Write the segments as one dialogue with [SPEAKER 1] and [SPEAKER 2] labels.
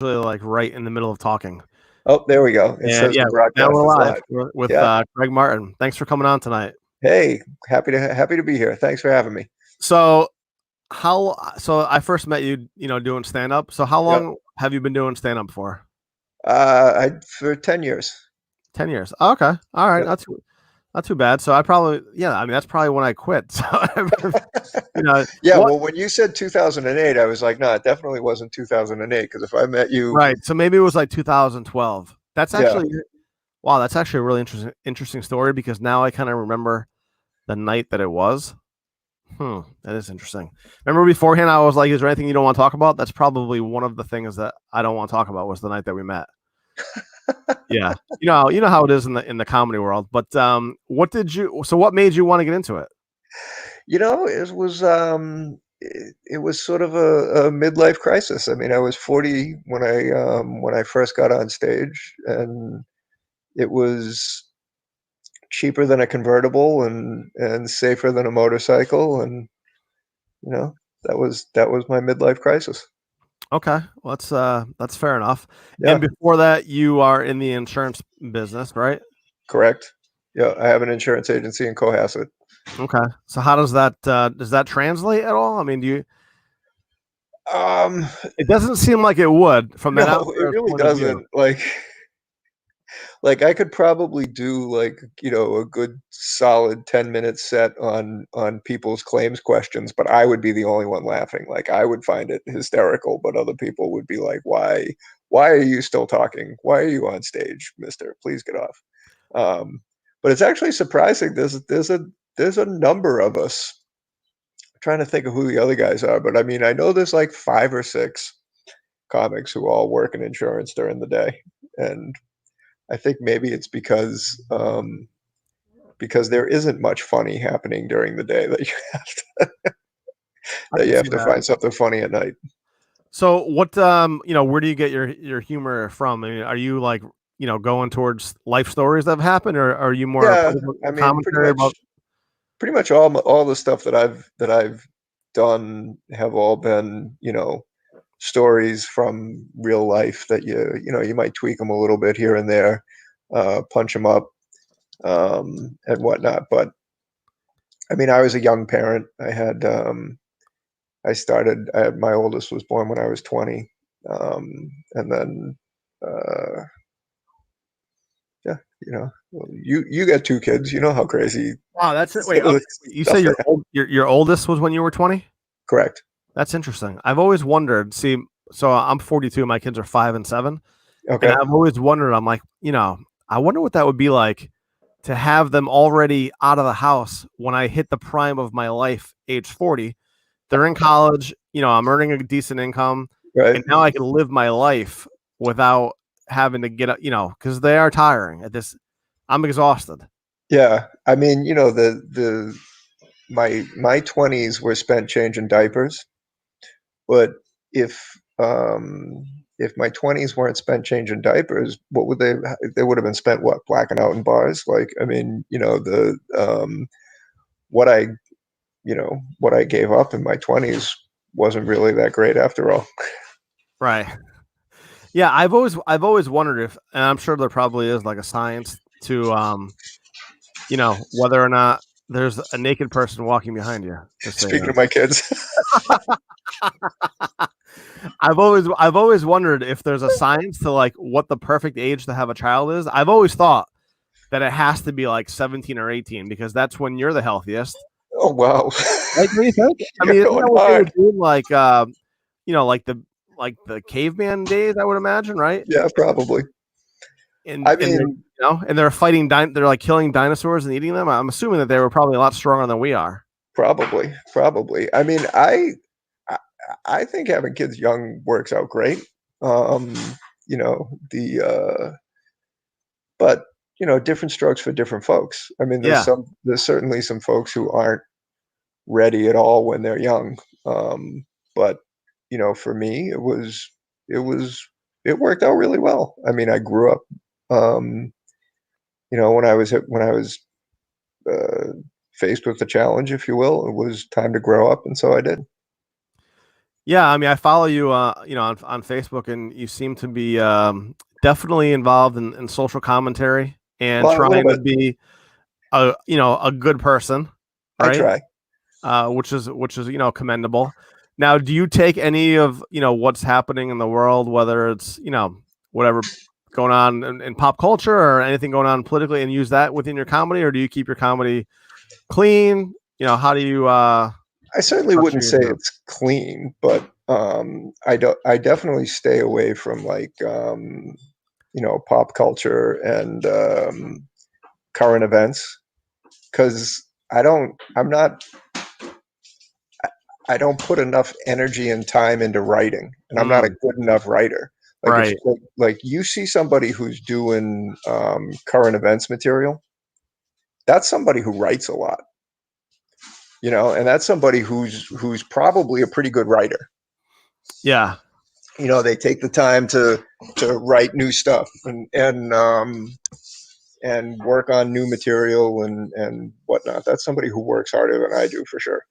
[SPEAKER 1] Really like right in the middle of talking.
[SPEAKER 2] Oh, there we go. It
[SPEAKER 1] And
[SPEAKER 2] says
[SPEAKER 1] yeah,
[SPEAKER 2] the
[SPEAKER 1] now
[SPEAKER 2] broadcast
[SPEAKER 1] we're
[SPEAKER 2] is
[SPEAKER 1] live
[SPEAKER 2] live.
[SPEAKER 1] with
[SPEAKER 2] Yeah.
[SPEAKER 1] Greg Martin. Thanks for coming on tonight.
[SPEAKER 2] Hey, happy to be here. Thanks for having me.
[SPEAKER 1] So so I first met you, doing stand up. So how
[SPEAKER 2] Yep.
[SPEAKER 1] long have you been doing stand up for?
[SPEAKER 2] I for 10 years.
[SPEAKER 1] 10 years. Oh, okay. All right.
[SPEAKER 2] Yep.
[SPEAKER 1] Not too bad. So I probably, yeah, I mean that's probably when I quit. So you know
[SPEAKER 2] Yeah,
[SPEAKER 1] what
[SPEAKER 2] well, when you said 2008, I was like, no, it definitely wasn't 2008 because if I met you,
[SPEAKER 1] right. So maybe it was like 2012. That's
[SPEAKER 2] yeah.
[SPEAKER 1] actually wow, that's actually a really interesting story because now I kind of remember the night that it was. That is interesting. Remember beforehand, I was like, "Is there anything you don't want to talk about?" That's probably one of the things that I don't want to talk about. Was the night that we met. Yeah, you know how it is in the comedy world. But what did you? So, what made you want to get into it?
[SPEAKER 2] It was sort of a midlife crisis. I mean, I was 40 when I first got on stage, and it was cheaper than a convertible and safer than a motorcycle, and you know, that was my midlife crisis.
[SPEAKER 1] Okay, well, that's fair enough. And
[SPEAKER 2] Yeah,
[SPEAKER 1] before that, you are in the insurance business, right?
[SPEAKER 2] correct. Yeah, I have an insurance agency in Cohasset.
[SPEAKER 1] Okay, so how does that translate at all? I mean, do you?
[SPEAKER 2] Um,
[SPEAKER 1] It doesn't seem like it would from that
[SPEAKER 2] no, it
[SPEAKER 1] outsider's
[SPEAKER 2] really
[SPEAKER 1] point of view.
[SPEAKER 2] doesn't. Like I could probably do like, a good solid 10-minute set on people's claims questions, but I would be the only one laughing. Like I would find it hysterical, but other people would be like, Why are you still talking? Why are you on stage, mister? Please get off." Um, but it's actually surprising. There's a number of us. I'm trying to think of who the other guys are, but I mean, I know there's like five or six comics who all work in insurance during the day, and I think maybe it's because there isn't much funny happening during the day that
[SPEAKER 1] I can
[SPEAKER 2] you
[SPEAKER 1] see
[SPEAKER 2] have to
[SPEAKER 1] that.
[SPEAKER 2] find something funny at night.
[SPEAKER 1] So what where do you get your humor from? I mean, are you like, going towards life stories that have happened or are you more
[SPEAKER 2] Yeah,
[SPEAKER 1] political
[SPEAKER 2] I mean,
[SPEAKER 1] commentary about
[SPEAKER 2] pretty much all the stuff that I've done have all been, stories from real life that you might tweak them a little bit here and there, punch them up, and whatnot. But I mean, I was a young parent. My oldest was born when I was 20. And then, uh, yeah, well, you got two kids. You know how crazy
[SPEAKER 1] wow, that's it.
[SPEAKER 2] some
[SPEAKER 1] Wait,
[SPEAKER 2] of the
[SPEAKER 1] okay. You say
[SPEAKER 2] stuff that happened.
[SPEAKER 1] your oldest was when you were 20?
[SPEAKER 2] Correct.
[SPEAKER 1] That's interesting. I've always wondered, see, so I'm 42, my kids are 5 and 7, and
[SPEAKER 2] Okay.
[SPEAKER 1] I've always wondered, I'm like, I wonder what that would be like to have them already out of the house when I hit the prime of my life, age 40. They're in college, I'm earning a decent income,
[SPEAKER 2] Right.
[SPEAKER 1] and now I can live my life without having to get up, because they are tiring at this. I'm exhausted.
[SPEAKER 2] Yeah. I mean, my 20s were spent changing diapers, but if if my 20s weren't spent changing diapers, what would they would have been spent what, blacking out in bars? Like, I mean, the what I what I gave up in my 20s wasn't really that great after all.
[SPEAKER 1] Right. Yeah, I've always wondered if, and I'm sure there probably is like a science to, whether or not there's a naked person walking behind you. Just so you
[SPEAKER 2] Speaking
[SPEAKER 1] know.
[SPEAKER 2] of my kids.
[SPEAKER 1] I've always wondered if there's a science to like what the perfect age to have a child is. I've always thought that it has to be like 17 or 18 because that's when you're the healthiest.
[SPEAKER 2] Oh, wow.
[SPEAKER 1] Like, what do you think? I
[SPEAKER 2] You're
[SPEAKER 1] mean, isn't
[SPEAKER 2] going
[SPEAKER 1] that what they were
[SPEAKER 2] hard.
[SPEAKER 1] doing? Like, like the caveman days, I would imagine, right?
[SPEAKER 2] Yeah, probably. I
[SPEAKER 1] And
[SPEAKER 2] mean,
[SPEAKER 1] they're fighting. They're like killing dinosaurs and eating them. I'm assuming that they were probably a lot stronger than we are.
[SPEAKER 2] probably. I mean, I I think having kids young works out great. Um, the but different strokes for different folks. I mean,
[SPEAKER 1] Yeah,
[SPEAKER 2] there's certainly some folks who aren't ready at all when they're young. But for me, it was it worked out really well. I mean, I grew up, um, when I was uh, faced with the challenge, if you will, it was time to grow up, and so I did.
[SPEAKER 1] Yeah, I mean, I follow you, on Facebook, and you seem to be definitely involved in social commentary and
[SPEAKER 2] Well, a little
[SPEAKER 1] trying to
[SPEAKER 2] bit.
[SPEAKER 1] be a good person,
[SPEAKER 2] I
[SPEAKER 1] right?
[SPEAKER 2] try.
[SPEAKER 1] Which is commendable. Now, do you take any of what's happening in the world, whether it's whatever going on in pop culture or anything going on politically, and use that within your comedy, or do you keep your comedy clean? How do you
[SPEAKER 2] I certainly
[SPEAKER 1] structure
[SPEAKER 2] wouldn't
[SPEAKER 1] your
[SPEAKER 2] say
[SPEAKER 1] joke?
[SPEAKER 2] it's clean, but I don't. I definitely stay away from like pop culture and current events because I don't. I'm not. I don't put enough energy and time into writing, and I'm not a
[SPEAKER 1] Mm,
[SPEAKER 2] good enough writer. Like if
[SPEAKER 1] right.
[SPEAKER 2] like you see somebody who's doing current events material, that's somebody who writes a lot, and that's somebody who's probably a pretty good writer.
[SPEAKER 1] Yeah.
[SPEAKER 2] They take the time to write new stuff and work on new material and whatnot. That's somebody who works harder than I do for sure.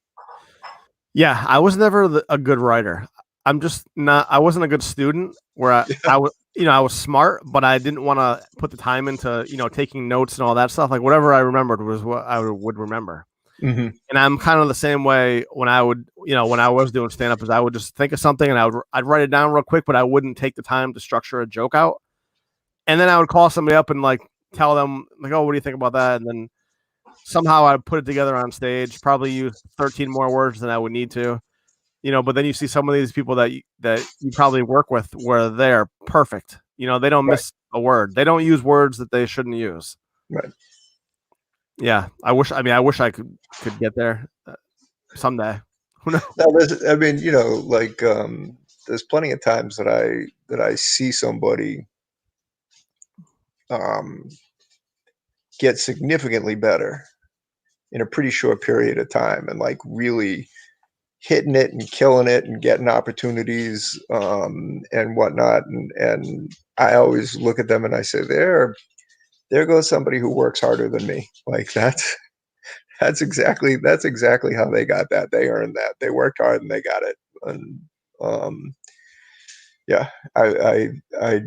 [SPEAKER 1] Yeah, I was never a good writer. I'm just not. I wasn't a good student. Where I was, I was smart, but I didn't want to put the time into taking notes and all that stuff. Like whatever I remembered was what I would remember.
[SPEAKER 2] Hmm.
[SPEAKER 1] And I'm kind of the same way when I would, when I was doing stand up, is I would just think of something and I'd write it down real quick, but I wouldn't take the time to structure a joke out. And then I would call somebody up and like tell them like, oh, what do you think about that? And then somehow I put it together on stage. Probably use 13 more words than I would need to. But then you see some of these people that you probably work with where they're perfect. They don't
[SPEAKER 2] Right,
[SPEAKER 1] miss a word. They don't use words that they shouldn't use.
[SPEAKER 2] right.
[SPEAKER 1] Yeah, I wish. I mean, I wish I could get there someday. Who knows?
[SPEAKER 2] Now, I mean, like there's plenty of times that I see somebody um, get significantly better in a pretty short period of time, and like really hitting it and killing it and getting opportunities and whatnot. And I always look at them and I say, there goes somebody who works harder than me. Like that's exactly how they got that. They earned that. They worked hard and they got it. And um, yeah, I I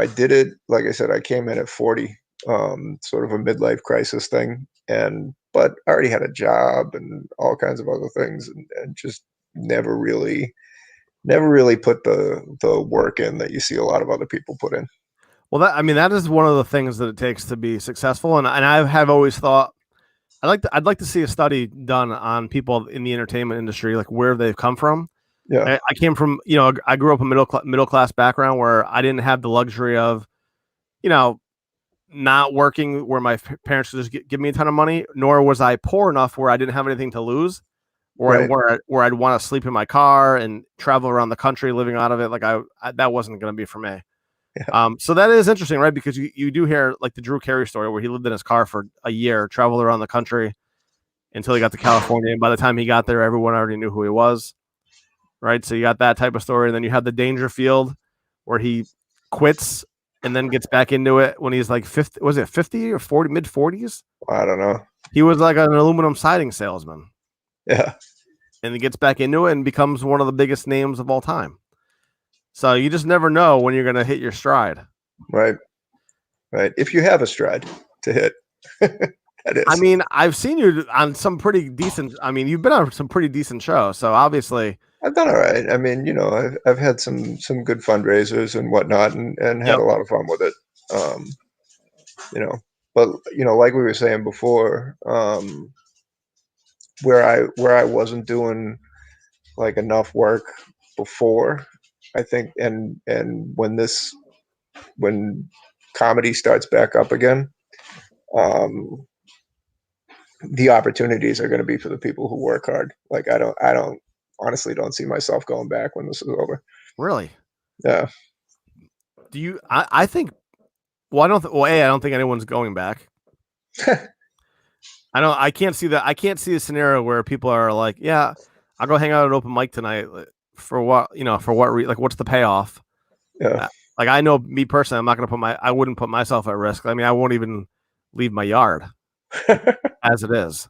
[SPEAKER 2] did it. Like I said, I came in at 40, sort of a midlife crisis thing, but I already had a job and all kinds of other things, and just never really, never really put the work in that you see a lot of other people put in.
[SPEAKER 1] Well, that is one of the things that it takes to be successful, and I have always thought I'd like to see a study done on people in the entertainment industry, like where they've come from.
[SPEAKER 2] Yeah,
[SPEAKER 1] I came from, I grew up a middle class background where I didn't have the luxury of, you know, not working where my parents could just give me a ton of money, nor was I poor enough where I didn't have anything to lose,
[SPEAKER 2] right.
[SPEAKER 1] where I'd want to sleep in my car and travel around the country living out of it. Like that wasn't going to be for me.
[SPEAKER 2] Yeah,
[SPEAKER 1] So that is interesting, right? Because you do hear like the Drew Carey story where he lived in his car for a year, traveled around the country until he got to California. And by the time he got there, everyone already knew who he was, right? So you got that type of story. And then you have the Dangerfield where he quits and then gets back into it when he's like 50, was it 50 or 40, mid 40s?
[SPEAKER 2] I don't know.
[SPEAKER 1] He was like an aluminum siding salesman
[SPEAKER 2] Yeah,
[SPEAKER 1] and he gets back into it and becomes one of the biggest names of all time. So you just never know when you're going to hit your stride.
[SPEAKER 2] right, right. If you have a stride to hit, that
[SPEAKER 1] I
[SPEAKER 2] is.
[SPEAKER 1] mean, I've seen you on some pretty decent. I mean, you've been on some pretty decent shows, so obviously,
[SPEAKER 2] I've done all right. I mean, I've had some good fundraisers and whatnot, and had
[SPEAKER 1] yep.
[SPEAKER 2] a lot of fun with it. Um, you know, but like we were saying before, where I wasn't doing like enough work before, I think, and when comedy starts back up again, um, the opportunities are going to be for the people who work hard. Like I don't honestly don't see myself going back when this is over.
[SPEAKER 1] Really?
[SPEAKER 2] Yeah.
[SPEAKER 1] Do you? I think. Well, I don't. Well, I don't think anyone's going back. I don't. I can't see that. I can't see a scenario where people are like, "Yeah, I'll go hang out at an open mic tonight." For what? For what? Like, what's the payoff?
[SPEAKER 2] Yeah.
[SPEAKER 1] Like, I know me personally, I'm not going to I wouldn't put myself at risk. I mean, I won't even leave my yard as it is.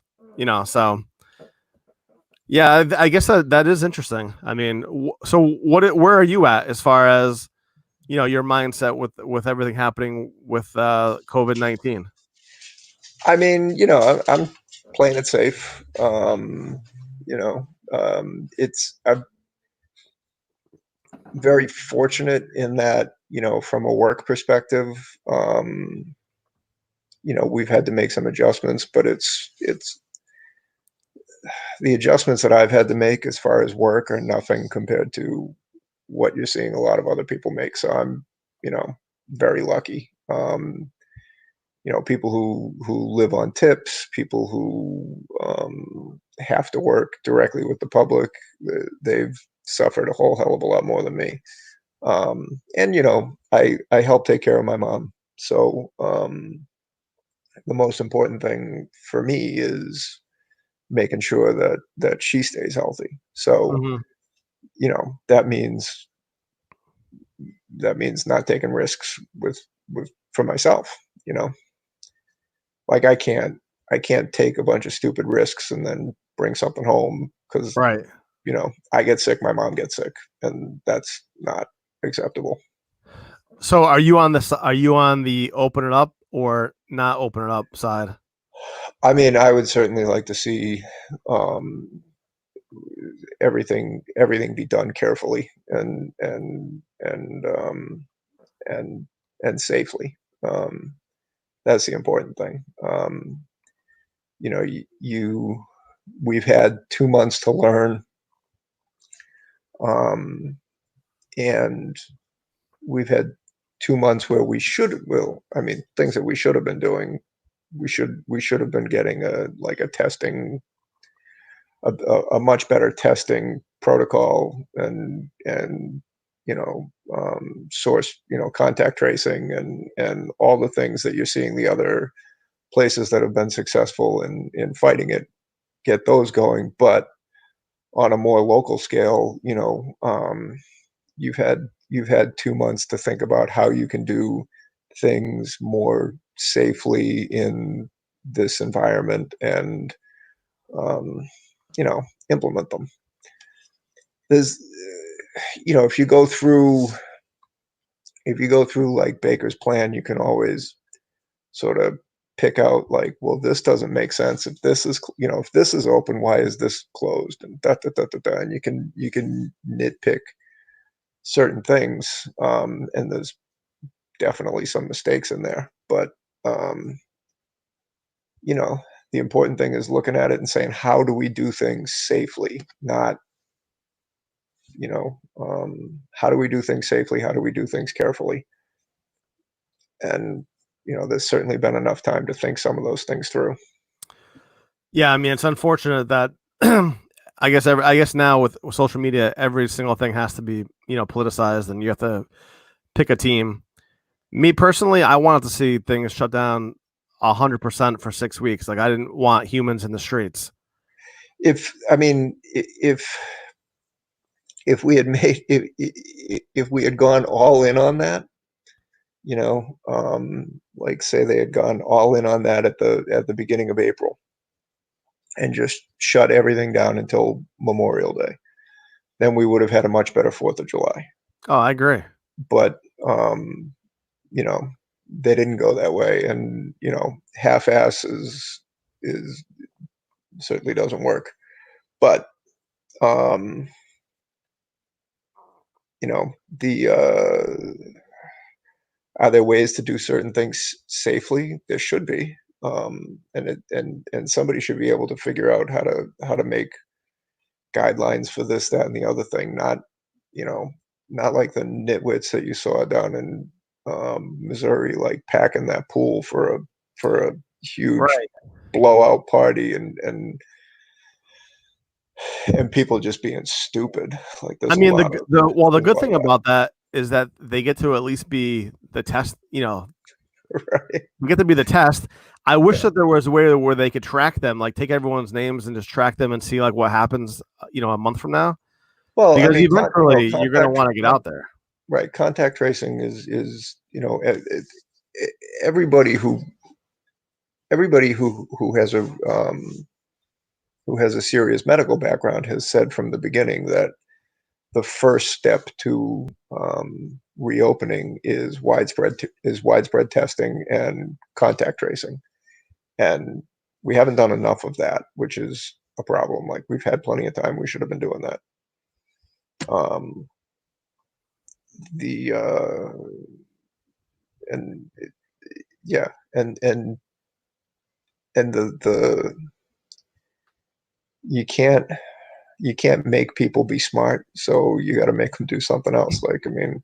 [SPEAKER 1] So Yeah, I guess that is interesting. I mean, so where are you at as far as your mindset with everything happening with COVID-19?
[SPEAKER 2] I mean, I'm playing it safe. I'm very fortunate in that, from a work perspective, we've had to make some adjustments, but it's the adjustments that I've had to make as far as work are nothing compared to what you're seeing a lot of other people make. So I'm, very lucky. People who live on tips, people who have to work directly with the public, they've suffered a whole hell of a lot more than me. And I help take care of my mom. So the most important thing for me is making sure that she stays healthy. So
[SPEAKER 1] Hmm.
[SPEAKER 2] you know that means that means not taking risks with for myself. You know, like I can't take a bunch of stupid risks and then bring something home because
[SPEAKER 1] Right.
[SPEAKER 2] I get sick, my mom gets sick, and that's not acceptable.
[SPEAKER 1] So are you on the open it up or not open it up side?
[SPEAKER 2] I mean, I would certainly like to see um, everything be done carefully and and safely. Um, that's the important thing. We've had 2 months to learn, um, and we've had 2 months where I mean, things that we should have been doing. We should have been getting a testing, a much better testing protocol and source, contact tracing and all the things that you're seeing the other places that have been successful in fighting it get those going. But on a more local scale, you've had 2 months to think about how you can do things more safely in this environment and um, implement them. There's if you go through like Baker's plan, you can always sort of pick out like, well, this doesn't make sense. If this is, if this is open, why is this closed? And da da da da da. And you can nitpick certain things, and there's definitely some mistakes in there. But um, you know, the important thing is looking at it and saying, how do we do things safely? Not, how do we do things safely? How do we do things carefully? And there's certainly been enough time to think some of those things through.
[SPEAKER 1] Yeah, I mean it's unfortunate that I guess now with social media, every single thing has to be politicized, and you have to pick a team. Me personally, I wanted to see things shut down 100% for 6 weeks. Like I didn't want humans in the streets.
[SPEAKER 2] If I mean, if we had made if we had gone all in on that, like say they had gone all in on that at the beginning of April and just shut everything down until Memorial Day, then we would have had a much better Fourth of July.
[SPEAKER 1] Oh, I agree.
[SPEAKER 2] But you know, they didn't go that way, and half-ass is certainly doesn't work. But um, the are there ways to do certain things safely? There should be, and somebody should be able to figure out how to make guidelines for this, that, and the other thing. You know, not like the nitwits that you saw down in Missouri, like packing that pool for a huge
[SPEAKER 1] Right.
[SPEAKER 2] blowout party and people just being stupid. Like
[SPEAKER 1] I
[SPEAKER 2] there's a
[SPEAKER 1] mean
[SPEAKER 2] lot of
[SPEAKER 1] the
[SPEAKER 2] there's a
[SPEAKER 1] good
[SPEAKER 2] lot of
[SPEAKER 1] thing about that is that they get to at least be the test.
[SPEAKER 2] that, right?
[SPEAKER 1] We get to be the test. I wish
[SPEAKER 2] Yeah.
[SPEAKER 1] that there was a way where they could track them, like take everyone's names and just track them and see like what happens, a month from now.
[SPEAKER 2] Well, I
[SPEAKER 1] Because
[SPEAKER 2] mean,
[SPEAKER 1] eventually you're going to
[SPEAKER 2] contact,
[SPEAKER 1] want to get out there.
[SPEAKER 2] right? Contact tracing is everybody who everybody who has who has a serious medical background, has said from the beginning that the first step to reopening is widespread testing and contact tracing, and we haven't done enough of that, which is a problem. Like, we've had plenty of time; we should have been doing that. Um, the and yeah, and the you can't make people be smart, so you got to make them do something else. Like, I mean,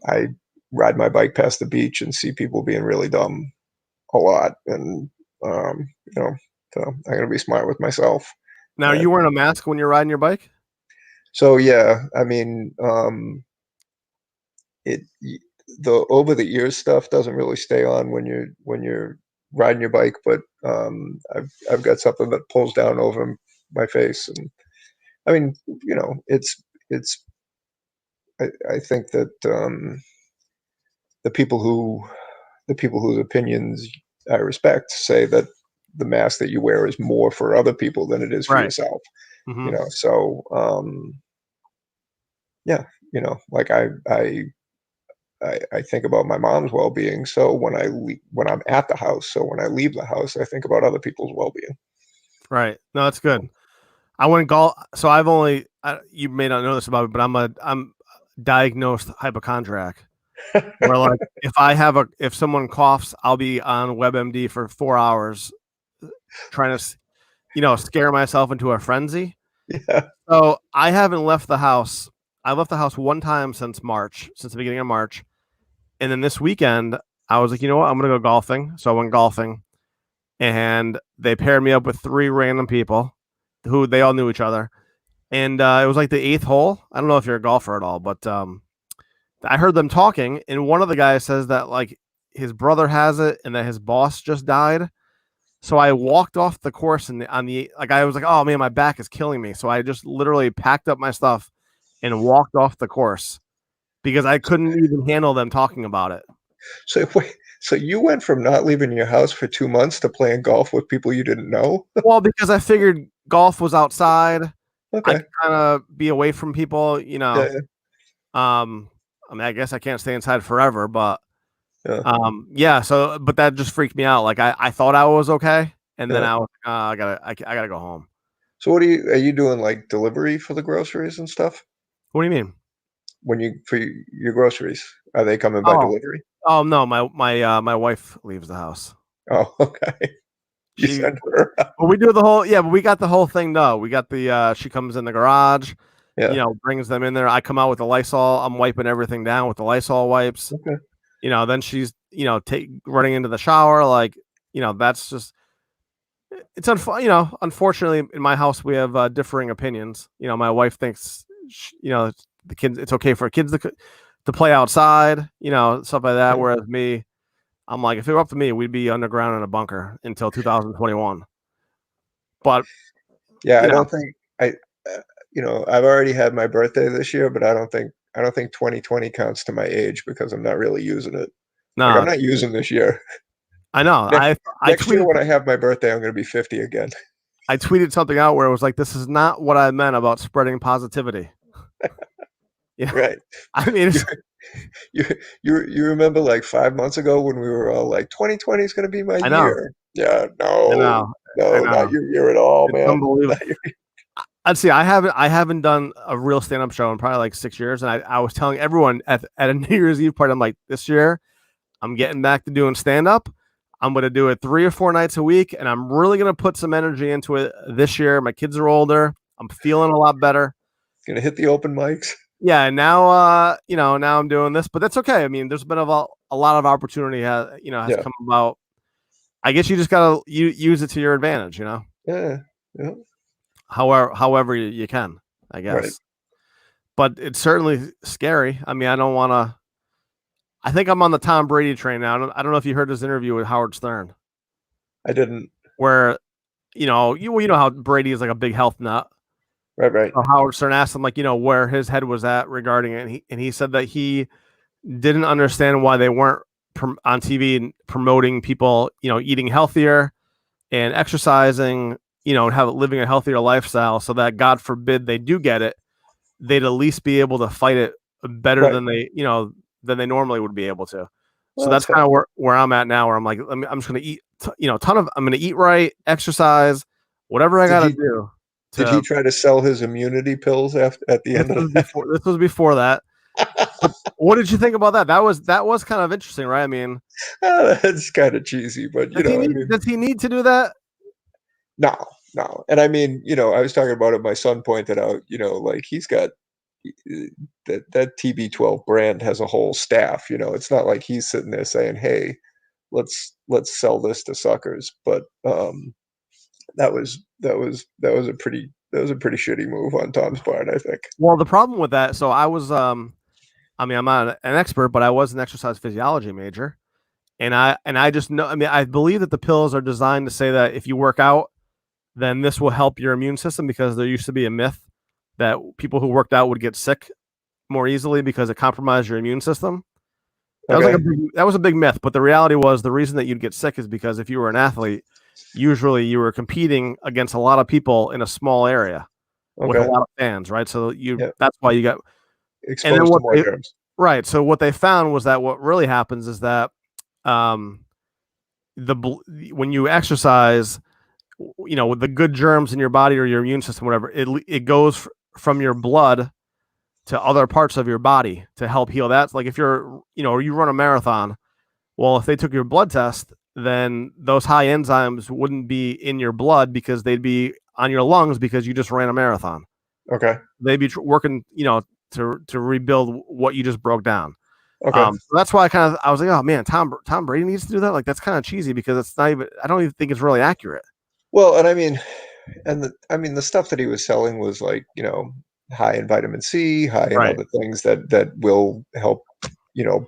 [SPEAKER 2] I ride my bike past the beach and see people being really dumb a lot, and you know, so I'm gonna be smart with myself.
[SPEAKER 1] Now, are
[SPEAKER 2] And
[SPEAKER 1] you wearing a mask when you're riding your bike?
[SPEAKER 2] so yeah, I mean, it the over the ears stuff doesn't really stay on when you're riding your bike, but I've got something that pulls down over my face, and I mean, it's I think that the people who the people whose opinions I respect say that the mask that you wear is more for other people than it is for
[SPEAKER 1] Right.
[SPEAKER 2] yourself.
[SPEAKER 1] Hmm.
[SPEAKER 2] So yeah, like I think about my mom's well-being. So when I'm at the house, so when I leave the house, I think about other people's well-being.
[SPEAKER 1] Right. No, that's good. I went golf. So I've only, you may not know this about me, but I'm diagnosed hypochondriac. Where like if someone coughs, I'll be on WebMD for 4 hours trying to, scare myself into a frenzy.
[SPEAKER 2] Yeah.
[SPEAKER 1] So I haven't left the house. I left the house one time since the beginning of March. And then this weekend, I was like, you know what? I'm going to go golfing. So I went golfing, and they paired me up with three random people who they all knew each other. And it was like the eighth hole. I don't know if you're a golfer at all, but I heard them talking. And one of the guys says that like his brother has it and that his boss just died. So I walked off the course and I was like, oh man, my back is killing me. So I just literally packed up my stuff and walked off the course because I couldn't even handle them talking about it.
[SPEAKER 2] So wait, so you went from not leaving your house for 2 months to playing golf with people you didn't know?
[SPEAKER 1] Well, because I figured golf was outside. I
[SPEAKER 2] Okay.
[SPEAKER 1] could kind of be away from people,
[SPEAKER 2] Yeah, yeah,
[SPEAKER 1] I mean, I guess I can't stay inside forever, but
[SPEAKER 2] yeah,
[SPEAKER 1] yeah. So, but that just freaked me out. Like I thought I was okay, and then
[SPEAKER 2] yeah.
[SPEAKER 1] I gotta go home.
[SPEAKER 2] So are you doing, like, delivery for the groceries and stuff?
[SPEAKER 1] What do you mean?
[SPEAKER 2] When you for your groceries, are they coming by
[SPEAKER 1] Oh,
[SPEAKER 2] delivery?
[SPEAKER 1] oh no, my wife leaves the house.
[SPEAKER 2] Oh, okay. You
[SPEAKER 1] She,
[SPEAKER 2] send her out.
[SPEAKER 1] but we do the whole, yeah, but we got the whole thing. No, we got she comes in the garage,
[SPEAKER 2] Yeah,
[SPEAKER 1] brings them in there. I come out with the Lysol. I'm wiping everything down with the Lysol wipes.
[SPEAKER 2] okay.
[SPEAKER 1] Then she's, running into the shower. Like, that's just, unfortunately in my house, we have differing opinions. My wife thinks, the kids, it's okay for kids to play outside, stuff like that.
[SPEAKER 2] Yeah.
[SPEAKER 1] Whereas me, I'm like, if it were up to me, we'd be underground in a bunker until 2021. But,
[SPEAKER 2] Yeah,
[SPEAKER 1] you
[SPEAKER 2] I
[SPEAKER 1] know,
[SPEAKER 2] don't think I've already had my birthday this year, but I don't think 2020 counts to my age because I'm not really using it. Like, I'm
[SPEAKER 1] no,
[SPEAKER 2] not using this year.
[SPEAKER 1] I know.
[SPEAKER 2] Next
[SPEAKER 1] I
[SPEAKER 2] next year
[SPEAKER 1] tweeted
[SPEAKER 2] when I have my birthday, I'm gonna be 50 again.
[SPEAKER 1] I tweeted something out where it was like, this is not what I meant about spreading positivity. Yeah.
[SPEAKER 2] Right.
[SPEAKER 1] I mean,
[SPEAKER 2] You you you remember, like, 5 months ago when we were all like, "2020 is gonna be my
[SPEAKER 1] I know,
[SPEAKER 2] year." Yeah,
[SPEAKER 1] I
[SPEAKER 2] no,
[SPEAKER 1] know, I
[SPEAKER 2] no, not
[SPEAKER 1] know.
[SPEAKER 2] your year at all,
[SPEAKER 1] It's
[SPEAKER 2] man.
[SPEAKER 1] unbelievable.
[SPEAKER 2] Not your
[SPEAKER 1] I'd say I haven't done a real stand up show in probably like 6 years, and I was telling everyone at a New Year's Eve party, I'm like, this year I'm getting back to doing stand up. I'm gonna do it 3 or 4 nights a week, and I'm really gonna put some energy into it this year. My kids are older. I'm feeling a lot better.
[SPEAKER 2] gonna hit the open mics.
[SPEAKER 1] Yeah, and now now I'm doing this, but that's okay. I mean, there's been a lot of opportunity has
[SPEAKER 2] Yeah,
[SPEAKER 1] come about. I guess you just gotta use it to your advantage,
[SPEAKER 2] yeah, yeah,
[SPEAKER 1] however you can, I
[SPEAKER 2] right.
[SPEAKER 1] guess. But it's certainly scary. I mean, I don't want to. I think I'm on the Tom Brady train now. I don't know if you heard his interview with Howard Stern,
[SPEAKER 2] I didn't.
[SPEAKER 1] where you know how Brady is like a big health nut.
[SPEAKER 2] Right, right.
[SPEAKER 1] So Howard Stern asked him like where his head was at regarding it, and he said that he didn't understand why they weren't on TV and promoting people eating healthier and exercising living a healthier lifestyle, so that God forbid they do get it, they'd at least be able to fight it better
[SPEAKER 2] Right.
[SPEAKER 1] than they normally would be able to. So
[SPEAKER 2] Well,
[SPEAKER 1] that's
[SPEAKER 2] that's
[SPEAKER 1] kind
[SPEAKER 2] fair.
[SPEAKER 1] of where I'm at now, where I'm like, I'm just gonna eat, I'm gonna eat right, exercise, whatever I
[SPEAKER 2] Did
[SPEAKER 1] gotta
[SPEAKER 2] he
[SPEAKER 1] do
[SPEAKER 2] did he
[SPEAKER 1] to.
[SPEAKER 2] try to sell his immunity pills at the
[SPEAKER 1] This
[SPEAKER 2] end of
[SPEAKER 1] was
[SPEAKER 2] that?
[SPEAKER 1] before. This was before that. But what did you think about that? That was kind of interesting, right? I mean,
[SPEAKER 2] That's kind of cheesy, but
[SPEAKER 1] does he
[SPEAKER 2] I
[SPEAKER 1] need
[SPEAKER 2] mean,
[SPEAKER 1] does he need to do that?
[SPEAKER 2] no, no. And I mean, I was talking about it. My son pointed out, like he's got that TB12 brand has a whole staff. It's not like he's sitting there saying, "Hey, let's sell this to suckers." But that was a pretty shitty move on Tom's part, I think.
[SPEAKER 1] Well, the problem with that, so I was, I mean, I'm not an expert, but I was an exercise physiology major, and I just know. I mean, I believe that the pills are designed to say that if you work out, then this will help your immune system, because there used to be a myth that people who worked out would get sick more easily because it compromised your immune system.
[SPEAKER 2] Okay.
[SPEAKER 1] That was a big myth, but the reality was the reason that you'd get sick is because if you were an athlete, usually you were competing against a lot of people in a small area with a
[SPEAKER 2] Okay.
[SPEAKER 1] lot of fans, right? So
[SPEAKER 2] Yeah.
[SPEAKER 1] that's why you got. And then
[SPEAKER 2] Exposed to more germs.
[SPEAKER 1] right. So what they found was that what really happens is that um, when you exercise, with the good germs in your body or your immune system, whatever, it goes from your blood to other parts of your body to help heal that. Like if you run a marathon, well, if they took your blood test, then those high enzymes wouldn't be in your blood because they'd be on your lungs because you just ran a marathon.
[SPEAKER 2] Okay.
[SPEAKER 1] They'd be working, to rebuild what you just broke down.
[SPEAKER 2] Okay.
[SPEAKER 1] So that's why I was like, oh man, Tom Brady needs to do that. Like that's kind of cheesy because it's not even. I don't even think it's really accurate.
[SPEAKER 2] Well, and the stuff that he was selling was like, high in vitamin C, high in
[SPEAKER 1] Right.
[SPEAKER 2] other things that will help,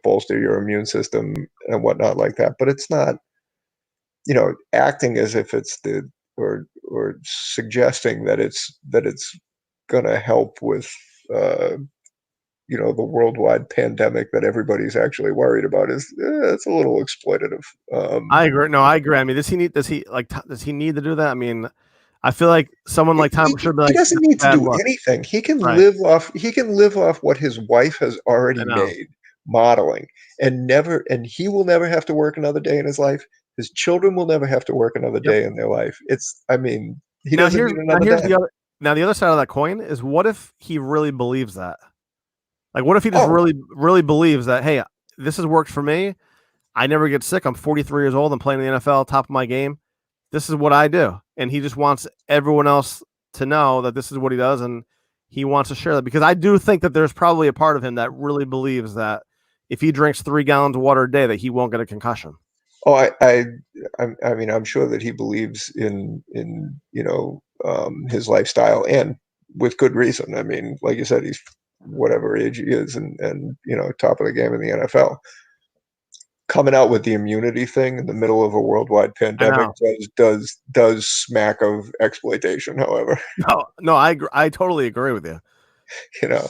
[SPEAKER 2] bolster your immune system and whatnot like that. But it's not, acting as if it's or suggesting that it's gonna help with uh, the worldwide pandemic that everybody's actually worried about is it's a little exploitative.
[SPEAKER 1] I agree. No, I agree. I mean, does he need to do that? I mean, I feel like someone like Tom should be
[SPEAKER 2] He
[SPEAKER 1] like,
[SPEAKER 2] doesn't
[SPEAKER 1] "That's
[SPEAKER 2] need to
[SPEAKER 1] bad
[SPEAKER 2] do
[SPEAKER 1] luck."
[SPEAKER 2] anything.
[SPEAKER 1] Right.
[SPEAKER 2] He can live off what his wife has
[SPEAKER 1] I
[SPEAKER 2] already
[SPEAKER 1] know.
[SPEAKER 2] made modeling and he will never have to work another day in his life. His children will never have to work another
[SPEAKER 1] Yep.
[SPEAKER 2] day in their life. I mean, he
[SPEAKER 1] Now
[SPEAKER 2] doesn't
[SPEAKER 1] here's
[SPEAKER 2] need
[SPEAKER 1] now
[SPEAKER 2] another
[SPEAKER 1] here's
[SPEAKER 2] day.
[SPEAKER 1] the other now the other side of that coin is, what if he really believes that? Like, what if he just
[SPEAKER 2] Oh,
[SPEAKER 1] really really believes that, hey, this has worked for me. I never get sick. I'm 43 years old. I'm playing in the NFL, top of my game. This is what I do, and he just wants everyone else to know that this is what he does, and he wants to share that, because I do think that there's probably a part of him that really believes that if he drinks 3 gallons of water a day, that he won't get a concussion.
[SPEAKER 2] oh, I mean, I'm sure that he believes in his lifestyle and with good reason. I mean, like you said, he's whatever age he is, and top of the game in the NFL. Coming out with the immunity thing in the middle of a worldwide
[SPEAKER 1] I
[SPEAKER 2] pandemic
[SPEAKER 1] know.
[SPEAKER 2] does smack of exploitation. However,
[SPEAKER 1] No, no, I totally agree with you.
[SPEAKER 2] you know,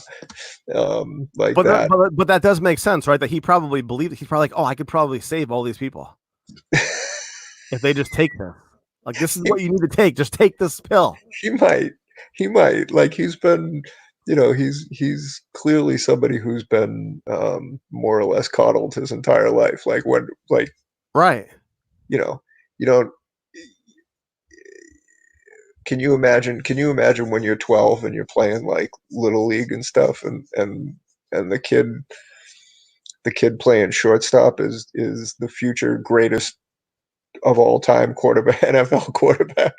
[SPEAKER 2] like
[SPEAKER 1] But that,
[SPEAKER 2] that.
[SPEAKER 1] but that does make sense, right? That he probably believed. He's probably like, oh, I could probably save all these people if they just take this. Like, this is
[SPEAKER 2] he,
[SPEAKER 1] what you need to take. Just take this pill.
[SPEAKER 2] he might, he might like he's been, he's clearly somebody who's been more or less coddled his entire life. Like when, like
[SPEAKER 1] Right.
[SPEAKER 2] you know, you don't. Can you imagine when you're 12 and you're playing like little league and stuff, and the kid playing shortstop is the future greatest of all time quarterback, NFL quarterback.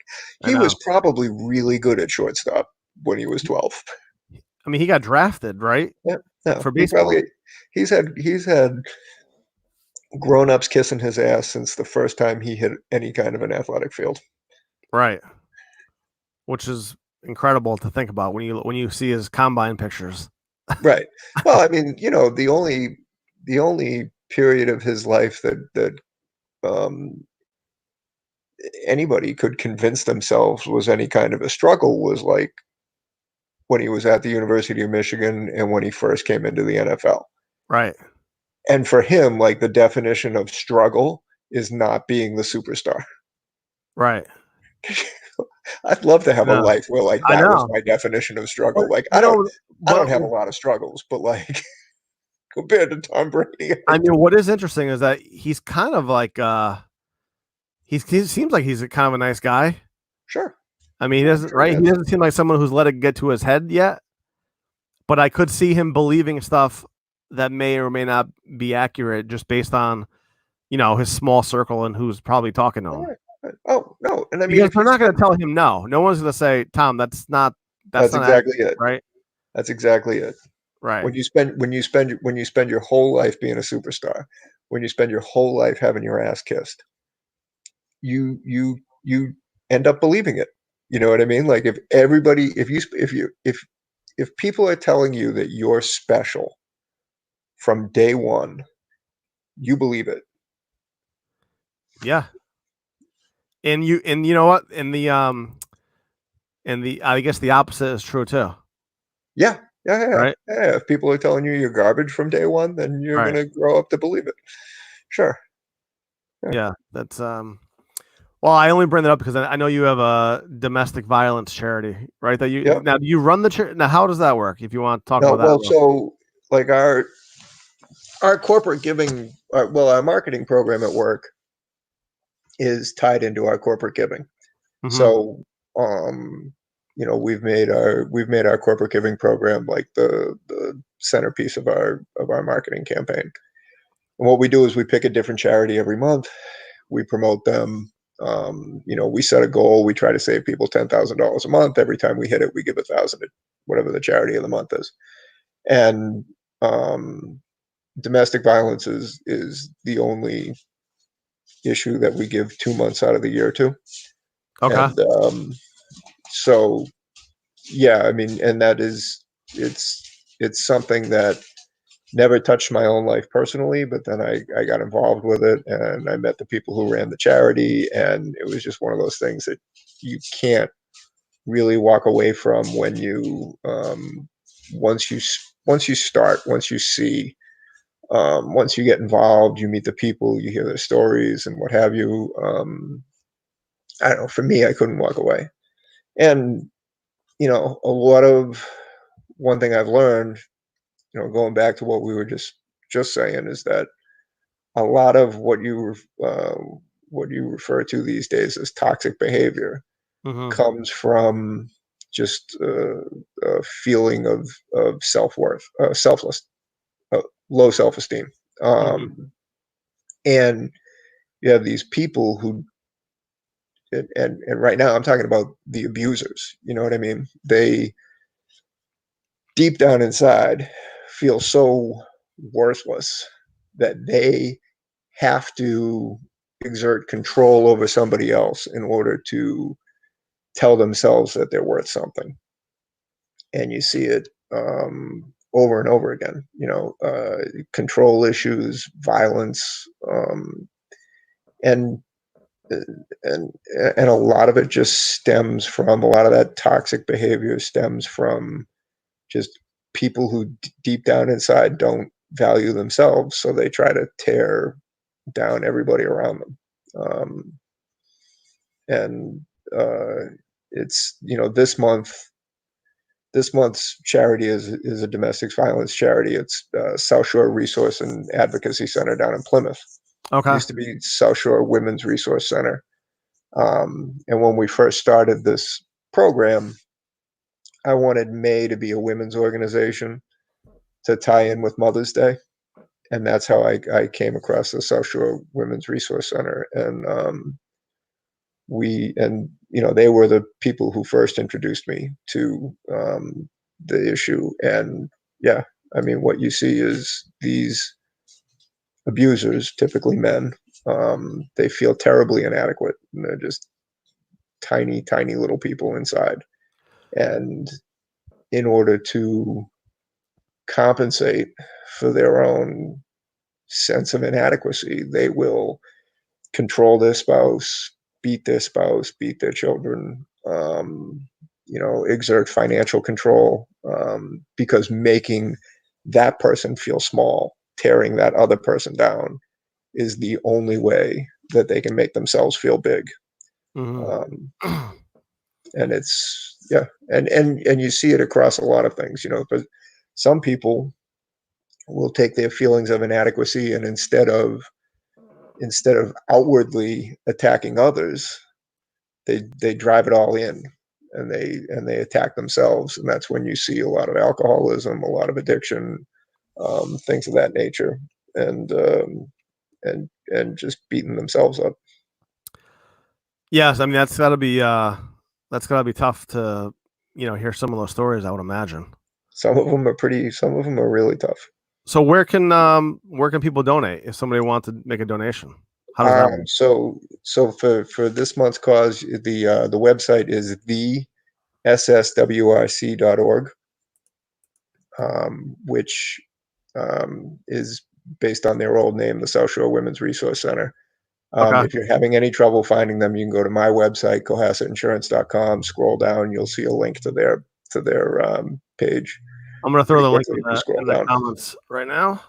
[SPEAKER 1] I
[SPEAKER 2] He was
[SPEAKER 1] know.
[SPEAKER 2] probably really good at shortstop when he was 12.
[SPEAKER 1] I mean, he got drafted, right,
[SPEAKER 2] Yeah, no,
[SPEAKER 1] for baseball.
[SPEAKER 2] he's had grown-ups kissing his ass since the first time he hit any kind of an athletic field.
[SPEAKER 1] Right. Which is incredible to think about when you see his combine pictures.
[SPEAKER 2] Right. Well, I mean, the only period of his life that um, anybody could convince themselves was any kind of a struggle was like when he was at the University of Michigan and when he first came into the NFL.
[SPEAKER 1] Right.
[SPEAKER 2] And for him, like the definition of struggle is not being the superstar.
[SPEAKER 1] Right.
[SPEAKER 2] I'd love to have a
[SPEAKER 1] Yeah,
[SPEAKER 2] life where like
[SPEAKER 1] I
[SPEAKER 2] that was
[SPEAKER 1] know.
[SPEAKER 2] my definition of
[SPEAKER 1] But
[SPEAKER 2] struggle. Like
[SPEAKER 1] you know,
[SPEAKER 2] I
[SPEAKER 1] but
[SPEAKER 2] don't have a lot of struggles, but like compared to Tom Brady, I
[SPEAKER 1] I mean,
[SPEAKER 2] do.
[SPEAKER 1] what is interesting is that he's kind of like he seems like he's a kind of a nice guy.
[SPEAKER 2] Sure,
[SPEAKER 1] I mean, he
[SPEAKER 2] I'm
[SPEAKER 1] doesn't
[SPEAKER 2] sure he
[SPEAKER 1] right. He
[SPEAKER 2] is.
[SPEAKER 1] doesn't seem like someone who's let it get to his head yet. But I could see him believing stuff that may or may not be accurate just based on his small circle and who's probably talking to
[SPEAKER 2] All
[SPEAKER 1] him.
[SPEAKER 2] right. Oh no, and I mean
[SPEAKER 1] Because
[SPEAKER 2] if
[SPEAKER 1] they're
[SPEAKER 2] you
[SPEAKER 1] not going to
[SPEAKER 2] spend,
[SPEAKER 1] tell him no. No one's going to say, Tom, that's
[SPEAKER 2] that's
[SPEAKER 1] not
[SPEAKER 2] exactly
[SPEAKER 1] accurate,
[SPEAKER 2] it.
[SPEAKER 1] right?
[SPEAKER 2] That's exactly it.
[SPEAKER 1] Right.
[SPEAKER 2] When you spend your whole life being a superstar, when you spend your whole life having your ass kissed, you end up believing it. You know what I mean? Like if everybody, if people are telling you that you're special from day one, you believe it.
[SPEAKER 1] Yeah. And you know what? And the I guess the opposite is true too.
[SPEAKER 2] Yeah, yeah, yeah, yeah.
[SPEAKER 1] Right?
[SPEAKER 2] Yeah, if people are telling you you're garbage from day one, then you're
[SPEAKER 1] Right.
[SPEAKER 2] gonna grow up to believe it. Sure. Yeah.
[SPEAKER 1] Yeah. That's well, I only bring that up because I know you have a domestic violence charity, right? That you
[SPEAKER 2] Yep.
[SPEAKER 1] now do you run the charity? Now, how does that work? If you want to talk
[SPEAKER 2] No,
[SPEAKER 1] about that,
[SPEAKER 2] well, so like our corporate giving, our marketing program at work is tied into our corporate giving.
[SPEAKER 1] mm-hmm.
[SPEAKER 2] So, um, we've made our corporate giving program like the centerpiece of our marketing campaign. And what we do is we pick a different charity every month. We promote them. We set a goal. We try to save people $10,000 a month. Every time we hit it, we give 1,000 to whatever the charity of the month is. And um, domestic violence is the only issue that we give 2 months out of the year to.
[SPEAKER 1] Okay.
[SPEAKER 2] And so yeah, I mean, and that is it's something that never touched my own life personally, but then I got involved with it and I met the people who ran the charity, and it was just one of those things that you can't really walk away from when you once you start, once you see, once you get involved, you meet the people, you hear their stories and what have you. I don't know. For me, I couldn't walk away, and a lot of one thing I've learned, going back to what we were just saying, is that a lot of what you refer to these days as toxic behavior
[SPEAKER 1] Mm-hmm.
[SPEAKER 2] comes from just a feeling of self-worth, selfless, low self-esteem.
[SPEAKER 1] Mm-hmm.
[SPEAKER 2] And you have these people who, and right now I'm talking about the abusers. You know what I mean? They deep down inside feel so worthless that they have to exert control over somebody else in order to tell themselves that they're worth something. And you see it over and over again. Control issues, violence, and and and a lot of it just stems from, a lot of that toxic behavior stems from just people who deep down inside don't value themselves, so they try to tear down everybody around them. And it's this month's charity is a domestic violence charity. It's South Shore Resource and Advocacy Center down in Plymouth. It
[SPEAKER 1] Okay.
[SPEAKER 2] used to be South Shore Women's Resource Center. And when we first started this program, I wanted May to be a women's organization to tie in with Mother's Day. And that's how I came across the South Shore Women's Resource Center. And they were the people who first introduced me to the issue. And yeah, I mean, what you see is these abusers, typically men, they feel terribly inadequate, and they're just tiny, tiny little people inside. And in order to compensate for their own sense of inadequacy, they will control their spouse, beat their children, exert financial control, because making that person feel small, tearing that other person down, is the only way that they can make themselves feel big.
[SPEAKER 1] Mm-hmm.
[SPEAKER 2] Um, and it's and you see it across a lot of things, but some people will take their feelings of inadequacy, and instead of outwardly attacking others, they drive it all in, and they attack themselves, and that's when you see a lot of alcoholism, a lot of addiction, things of that nature, and and just beating themselves up.
[SPEAKER 1] Yes, I mean that's got to be tough to hear some of those stories. I would imagine.
[SPEAKER 2] Some of them are really tough.
[SPEAKER 1] So where can people donate if somebody wants to make a donation? How does that work?
[SPEAKER 2] So for this month's cause, the website is theSSWRC.org, which is based on their old name, the South Shore Women's Resource Center.
[SPEAKER 1] Okay.
[SPEAKER 2] If you're having any trouble finding them, you can go to my website, CohassetInsurance.com, scroll down, you'll see a link to their page.
[SPEAKER 1] I'm going to throw
[SPEAKER 2] Pretty
[SPEAKER 1] the link
[SPEAKER 2] quickly if you
[SPEAKER 1] in
[SPEAKER 2] scroll
[SPEAKER 1] the
[SPEAKER 2] down.
[SPEAKER 1] comments right now,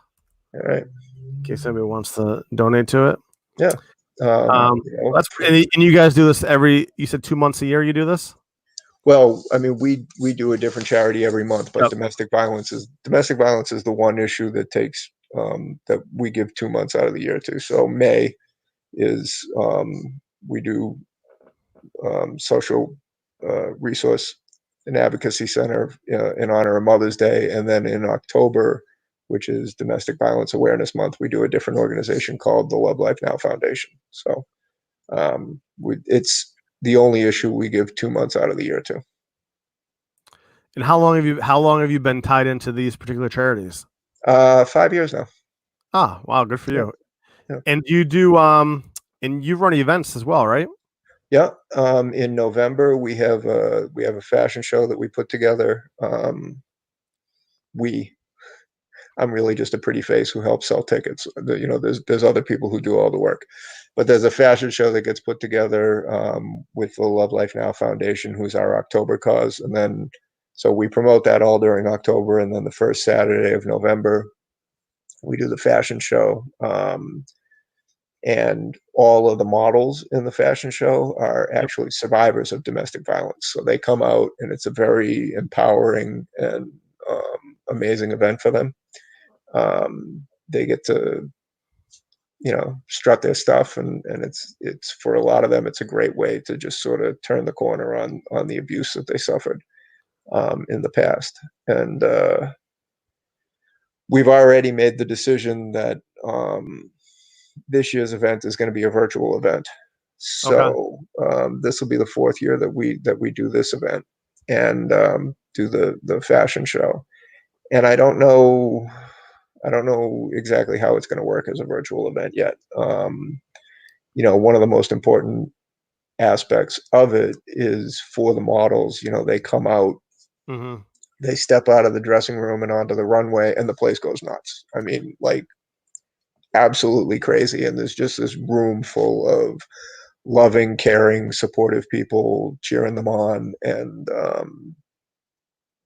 [SPEAKER 2] All right.
[SPEAKER 1] in case anybody wants to donate to it.
[SPEAKER 2] Yeah.
[SPEAKER 1] That's and you guys do this you said 2 months a year you do this?
[SPEAKER 2] Well, I mean, we do a different charity every month, but
[SPEAKER 1] Yep.
[SPEAKER 2] domestic violence is the one issue that takes that we give 2 months out of the year to. So May is we do social resource and advocacy center in honor of Mother's Day, and then in October, which is Domestic Violence Awareness Month, we do a different organization called the Love Life Now Foundation. So it's the only issue we give 2 months out of the year to.
[SPEAKER 1] And how long have you been tied into these particular charities?
[SPEAKER 2] 5 years now.
[SPEAKER 1] Ah, wow, good for you.
[SPEAKER 2] Yeah.
[SPEAKER 1] And you do and you run events as well, right?
[SPEAKER 2] Yeah. In November we have a fashion show that we put together. I'm really just a pretty face who helps sell tickets. There's other people who do all the work, but there's a fashion show that gets put together with the Love Life Now Foundation, who's our October cause, and then so we promote that all during October, and then the first Saturday of November we do the fashion show. And all of the models in the fashion show are actually survivors of domestic violence. So they come out, and it's a very empowering and amazing event for them. They get to, strut their stuff, and it's for a lot of them, it's a great way to just sort of turn the corner on the abuse that they suffered in the past. And we've already made the decision that this year's event is going to be a virtual event. So this will be the 4th year that we do this event and do the fashion show. And I don't know exactly how it's going to work as a virtual event yet. One of the most important aspects of it is for the models. They come out, they step out of the dressing room and onto the runway, and the place goes nuts. I mean, like, absolutely crazy, and there's just this room full of loving, caring, supportive people cheering them on, and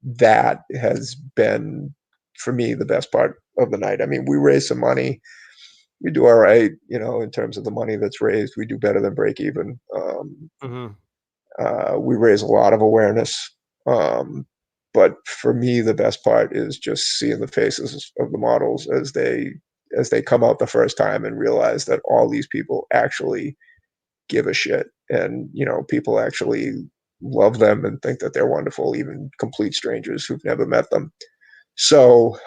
[SPEAKER 2] that has been, for me, the best part of the night. I mean, we raise some money, we do all right, in terms of the money that's raised. We do better than break even. We raise a lot of awareness, but for me, the best part is just seeing the faces of the models as they come out the first time and realize that all these people actually give a shit, and people actually love them and think that they're wonderful, even complete strangers who've never met them. So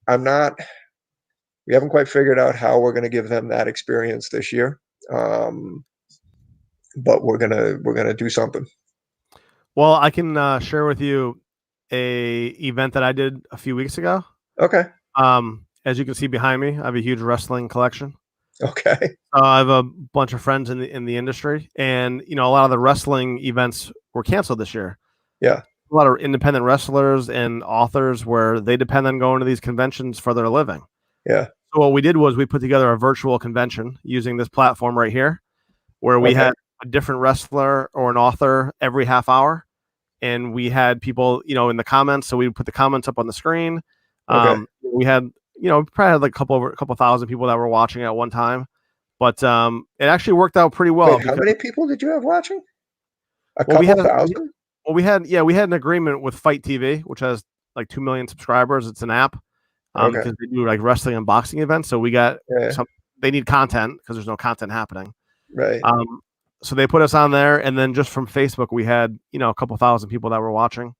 [SPEAKER 2] we haven't quite figured out how we're going to give them that experience this year, but we're gonna do something.
[SPEAKER 1] Well, I can share with you a event that I did a few weeks ago.
[SPEAKER 2] Okay.
[SPEAKER 1] As you can see behind me, I have a huge wrestling collection.
[SPEAKER 2] Okay.
[SPEAKER 1] I have a bunch of friends in the industry, and a lot of the wrestling events were canceled this year.
[SPEAKER 2] Yeah.
[SPEAKER 1] A lot of independent wrestlers and authors where they depend on going to these conventions for their living.
[SPEAKER 2] Yeah.
[SPEAKER 1] So what we did was we put together a virtual convention using this platform right here, where we had a different wrestler or an author every half hour, and we had people, in the comments. So we put the comments up on the screen. We had, probably had like a couple thousand people that were watching at one time, but it actually worked out pretty well.
[SPEAKER 2] Wait, how many people did you have watching? A
[SPEAKER 1] Well,
[SPEAKER 2] couple thousand?
[SPEAKER 1] Well, we had an agreement with Fight TV, which has like 2 million subscribers. It's an app
[SPEAKER 2] Okay.
[SPEAKER 1] because they do like wrestling and boxing events. So we got
[SPEAKER 2] Yeah.
[SPEAKER 1] some. They need content because there's no content happening.
[SPEAKER 2] Right.
[SPEAKER 1] So they put us on there, and then just from Facebook, we had a couple thousand people that were watching.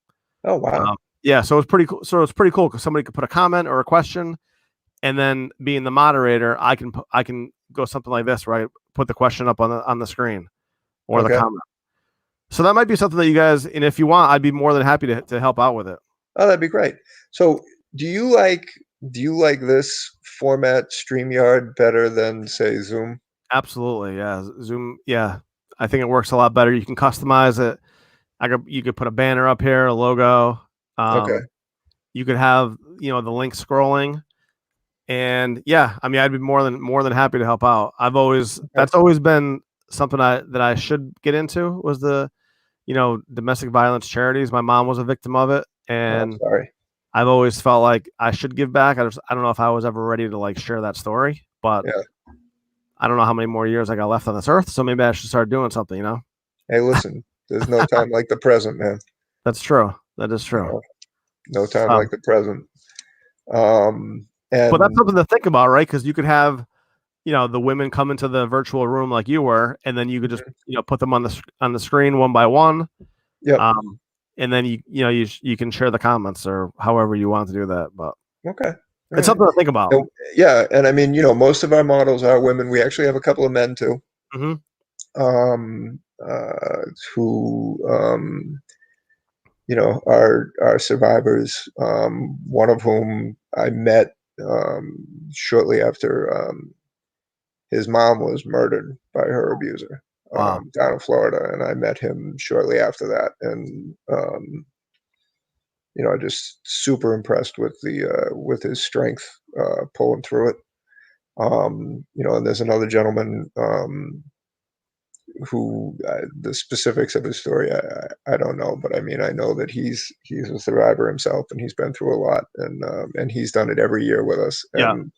[SPEAKER 2] Oh wow.
[SPEAKER 1] Yeah, so it's pretty cool. So it's pretty cool because somebody could put a comment or a question, and then being the moderator, I can go something like this, right? Put the question up on the screen or the comment. So that might be something that you guys, and if you want, I'd be more than happy to help out with it.
[SPEAKER 2] Oh, that'd be great. So do you like this format StreamYard better than say Zoom?
[SPEAKER 1] Absolutely, yeah. Zoom, yeah. I think it works a lot better. You can customize it. You could put a banner up here, a logo.
[SPEAKER 2] Okay.
[SPEAKER 1] You could have the link scrolling, and yeah, I mean, I'd be more than happy to help out. That's always been something that I should get into was the domestic violence charities. My mom was a victim of it, and
[SPEAKER 2] sorry.
[SPEAKER 1] I've always felt like I should give back. I don't know if I was ever ready to like share that story, but I don't know how many more years I got left on this earth, so maybe I should start doing something.
[SPEAKER 2] Hey, listen, there's no time like the present, man.
[SPEAKER 1] That's true. That is true.
[SPEAKER 2] No time like the present.
[SPEAKER 1] But that's something to think about, right? Because you could have, the women come into the virtual room like you were, and then you could just, put them on the screen one by one.
[SPEAKER 2] Yeah.
[SPEAKER 1] And then you can share the comments or however you want to do that. But
[SPEAKER 2] okay.
[SPEAKER 1] It's something to think about.
[SPEAKER 2] So, yeah, and I mean, most of our models are women. We actually have a couple of men too.
[SPEAKER 1] Mm-hmm.
[SPEAKER 2] Who are survivors. One of whom I met shortly after his mom was murdered by her abuser down in Florida, and I met him shortly after that, and just super impressed with his strength pulling through it. And there's another gentleman who the specifics of his story I don't know, but I mean I know that he's a survivor himself, and he's been through a lot, and he's done it every year with us, and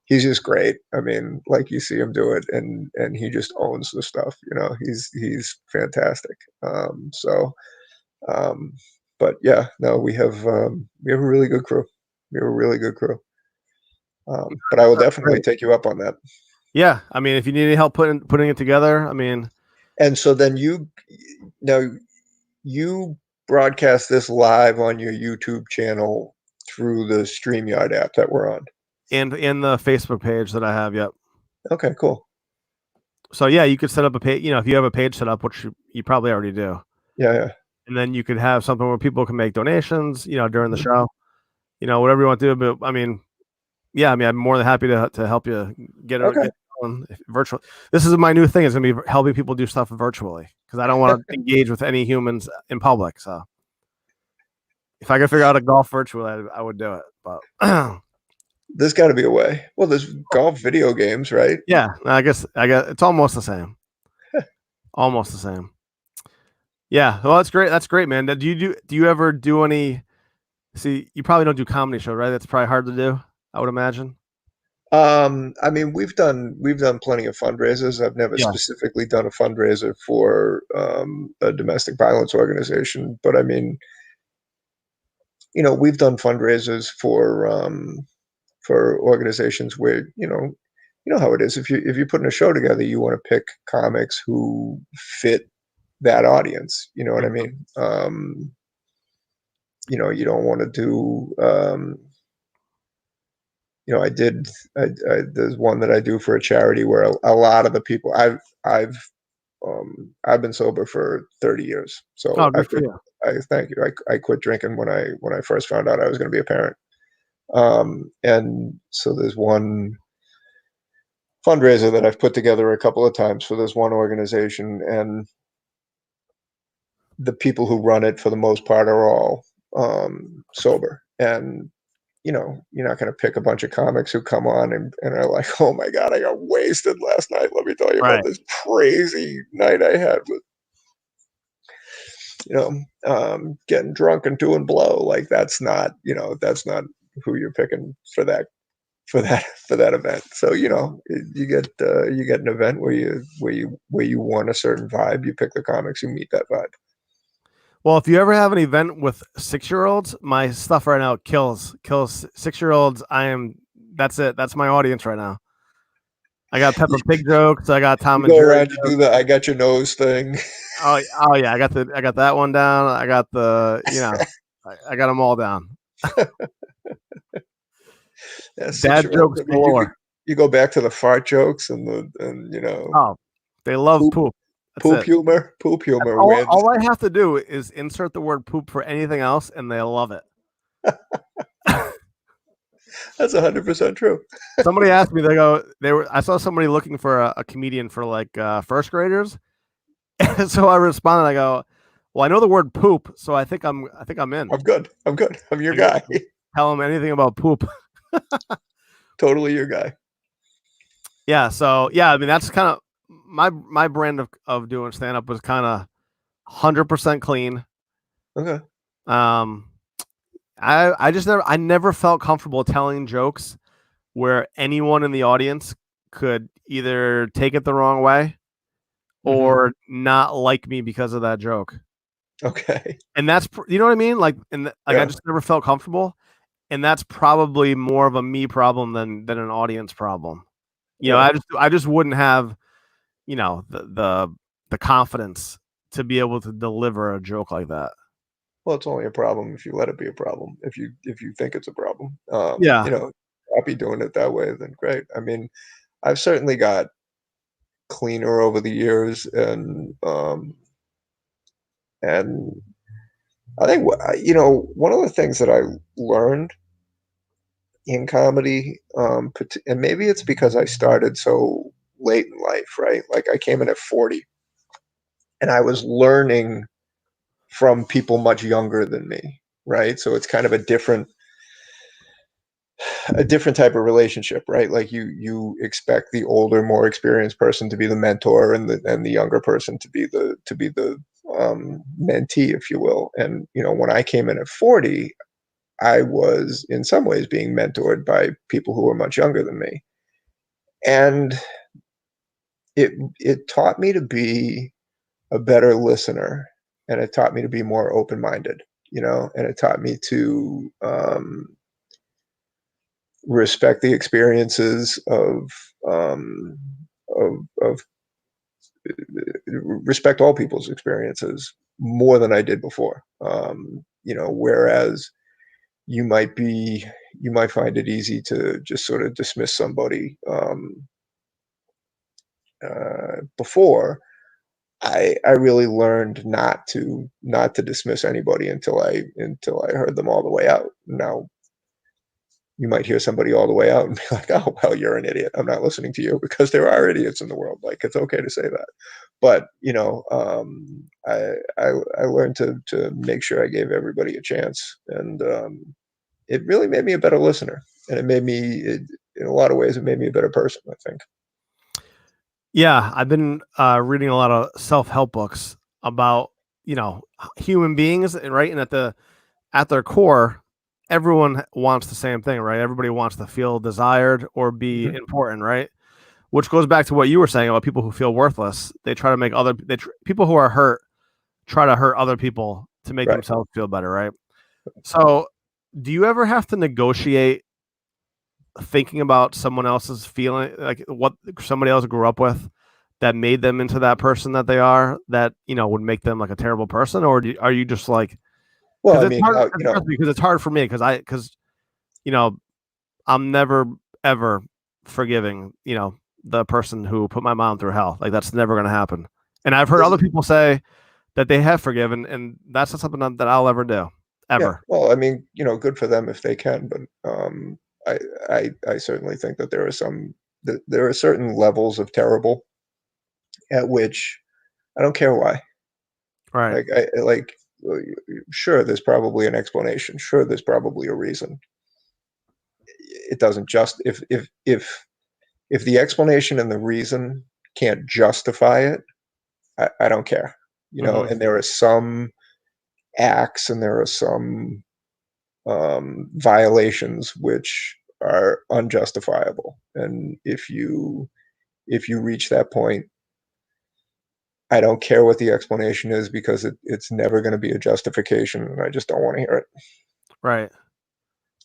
[SPEAKER 2] he's just great. I mean, like you see him do it, and he just owns the stuff. He's fantastic. But yeah, no, we have a really good crew. We have a really good crew. But I will definitely take you up on that.
[SPEAKER 1] Yeah, I mean, if you need any help putting it together, I mean.
[SPEAKER 2] And so then you broadcast this live on your YouTube channel through the StreamYard app that we're on.
[SPEAKER 1] And in the Facebook page that I have, yep.
[SPEAKER 2] Okay, cool.
[SPEAKER 1] So yeah, you could set up a page, if you have a page set up, which you probably already do.
[SPEAKER 2] Yeah.
[SPEAKER 1] And then you could have something where people can make donations, during the show, whatever you want to do. But I mean, yeah, I mean, I'm more than happy to help you get it on virtual. This is my new thing. Is going to be helping people do stuff virtually because I don't want to engage with any humans in public. So if I could figure out a golf virtually, I would do it. But
[SPEAKER 2] there's got to be a way. Well, there's golf video games, right?
[SPEAKER 1] Yeah, I guess it's almost the same. Almost the same. Yeah, well, that's great. That's great, man. Do you ever do any? See, you probably don't do comedy shows, right? That's probably hard to do, I would imagine.
[SPEAKER 2] I mean, we've done plenty of fundraisers. I've never specifically done a fundraiser for a domestic violence organization, but I mean, we've done fundraisers for organizations where you know how it is. If you're putting a show together, you want to pick comics who fit that audience. You know what I mean? You don't want to do. There's one that I do for a charity where a lot of the people I've been sober for 30 years. So thank you. I quit drinking when I first found out I was going to be a parent. And so there's one fundraiser that I've put together a couple of times for this one organization, and the people who run it for the most part are all sober. And you're not going to pick a bunch of comics who come on and are like, oh my God, I got wasted last night. Let me tell you about this crazy night I had with, getting drunk and doing blow. Like that's not who you're picking for that event. So, you get an event where you want a certain vibe, you pick the comics who meet that vibe.
[SPEAKER 1] Well, if you ever have an event with 6-year-olds, my stuff right now kills 6-year-olds. That's it. That's my audience right now. I got Peppa Pig jokes. I got
[SPEAKER 2] You
[SPEAKER 1] Tom and
[SPEAKER 2] go
[SPEAKER 1] Jerry
[SPEAKER 2] around, you do
[SPEAKER 1] jokes.
[SPEAKER 2] the "I got your nose" thing.
[SPEAKER 1] Oh yeah, I got that one down. I got I got them all down.
[SPEAKER 2] Yeah,
[SPEAKER 1] Dad
[SPEAKER 2] 6-year-olds.
[SPEAKER 1] jokes
[SPEAKER 2] I mean,
[SPEAKER 1] galore.
[SPEAKER 2] you go back to the fart jokes and
[SPEAKER 1] Oh, they love
[SPEAKER 2] poop
[SPEAKER 1] poop. That's
[SPEAKER 2] poop
[SPEAKER 1] it.
[SPEAKER 2] humor. Poop
[SPEAKER 1] That's
[SPEAKER 2] humor wins.
[SPEAKER 1] all I have to do is insert the word poop for anything else, and they love it.
[SPEAKER 2] That's 100% true.
[SPEAKER 1] Somebody asked me, I saw somebody looking for a comedian for like first graders. So I responded, I go, well, I know the word poop, so I think I'm in.
[SPEAKER 2] I'm good. I'm good. I'm your
[SPEAKER 1] Like,
[SPEAKER 2] guy.
[SPEAKER 1] tell them anything about poop.
[SPEAKER 2] Totally your guy.
[SPEAKER 1] Yeah, so yeah, I mean that's kind of my brand of doing stand up was kind of 100% clean.
[SPEAKER 2] Okay.
[SPEAKER 1] Um I never felt comfortable telling jokes where anyone in the audience could either take it the wrong way
[SPEAKER 2] Hmm.
[SPEAKER 1] or not like me because of that joke.
[SPEAKER 2] Okay.
[SPEAKER 1] And that's you know what I mean? I
[SPEAKER 2] Yeah.
[SPEAKER 1] just never felt comfortable, and that's probably more of a me problem than an audience problem. You know,
[SPEAKER 2] Yeah.
[SPEAKER 1] I just wouldn't have, the confidence to be able to deliver a joke like that.
[SPEAKER 2] Well, it's only a problem if you let it be a problem. If you think it's a problem,
[SPEAKER 1] Yeah.
[SPEAKER 2] happy doing it that way, then great. I mean, I've certainly got cleaner over the years, and I think one of the things that I learned in comedy, and maybe it's because I started so late in life, right? Like I came in at 40, and I was learning from people much younger than me, right? So it's kind of a different type of relationship, right? Like you expect the older, more experienced person to be the mentor, and the younger person to be the mentee, if you will. And when I came in at 40, I was in some ways being mentored by people who were much younger than me, and it taught me to be a better listener, and it taught me to be more open minded, and it taught me to respect the experiences um, of respect all people's experiences more than I did before. Whereas you might be you might find it easy to just sort of dismiss somebody before. I really learned not to dismiss anybody until I heard them all the way out. Now you might hear somebody all the way out and be like, "Oh, well, you're an idiot. I'm not listening to you," because there are idiots in the world. Like it's okay to say that. But I learned to make sure I gave everybody a chance, and it really made me a better listener, and in a lot of ways, it made me a better person, I think.
[SPEAKER 1] Yeah, I've been reading a lot of self-help books about, human beings, and right, and at their core, everyone wants the same thing, right? Everybody wants to feel desired or be
[SPEAKER 2] Mhm.
[SPEAKER 1] important, right? Which goes back to what you were saying about people who feel worthless. They try to make people who are hurt try to hurt other people to make
[SPEAKER 2] Right.
[SPEAKER 1] themselves feel better, right? So, do you ever have to negotiate thinking about someone else's feeling, like what somebody else grew up with that made them into that person that they are, that would make them like a terrible person, or are you just like,
[SPEAKER 2] Well,
[SPEAKER 1] because
[SPEAKER 2] I
[SPEAKER 1] it's
[SPEAKER 2] mean,
[SPEAKER 1] hard, because it's hard for me because you know I'm never ever forgiving the person who put my mom through hell. Like that's never going to happen. And I've heard
[SPEAKER 2] this
[SPEAKER 1] other
[SPEAKER 2] is
[SPEAKER 1] people say that they have forgiven, and that's not something that I'll ever do,
[SPEAKER 2] yeah.
[SPEAKER 1] ever.
[SPEAKER 2] Well, I mean, good for them if they can, but I I certainly think that there are certain levels of terrible at which I don't care why.
[SPEAKER 1] Right.
[SPEAKER 2] Like uh, sure, there's probably an explanation. Sure, there's probably a reason. It doesn't just if the explanation and the reason can't justify it, I don't care.
[SPEAKER 1] Hmm.
[SPEAKER 2] And there are some acts and there are some violations which are unjustifiable. And if you reach that point, I don't care what the explanation is because it's never going to be a justification, and I just don't want to hear it.
[SPEAKER 1] Right.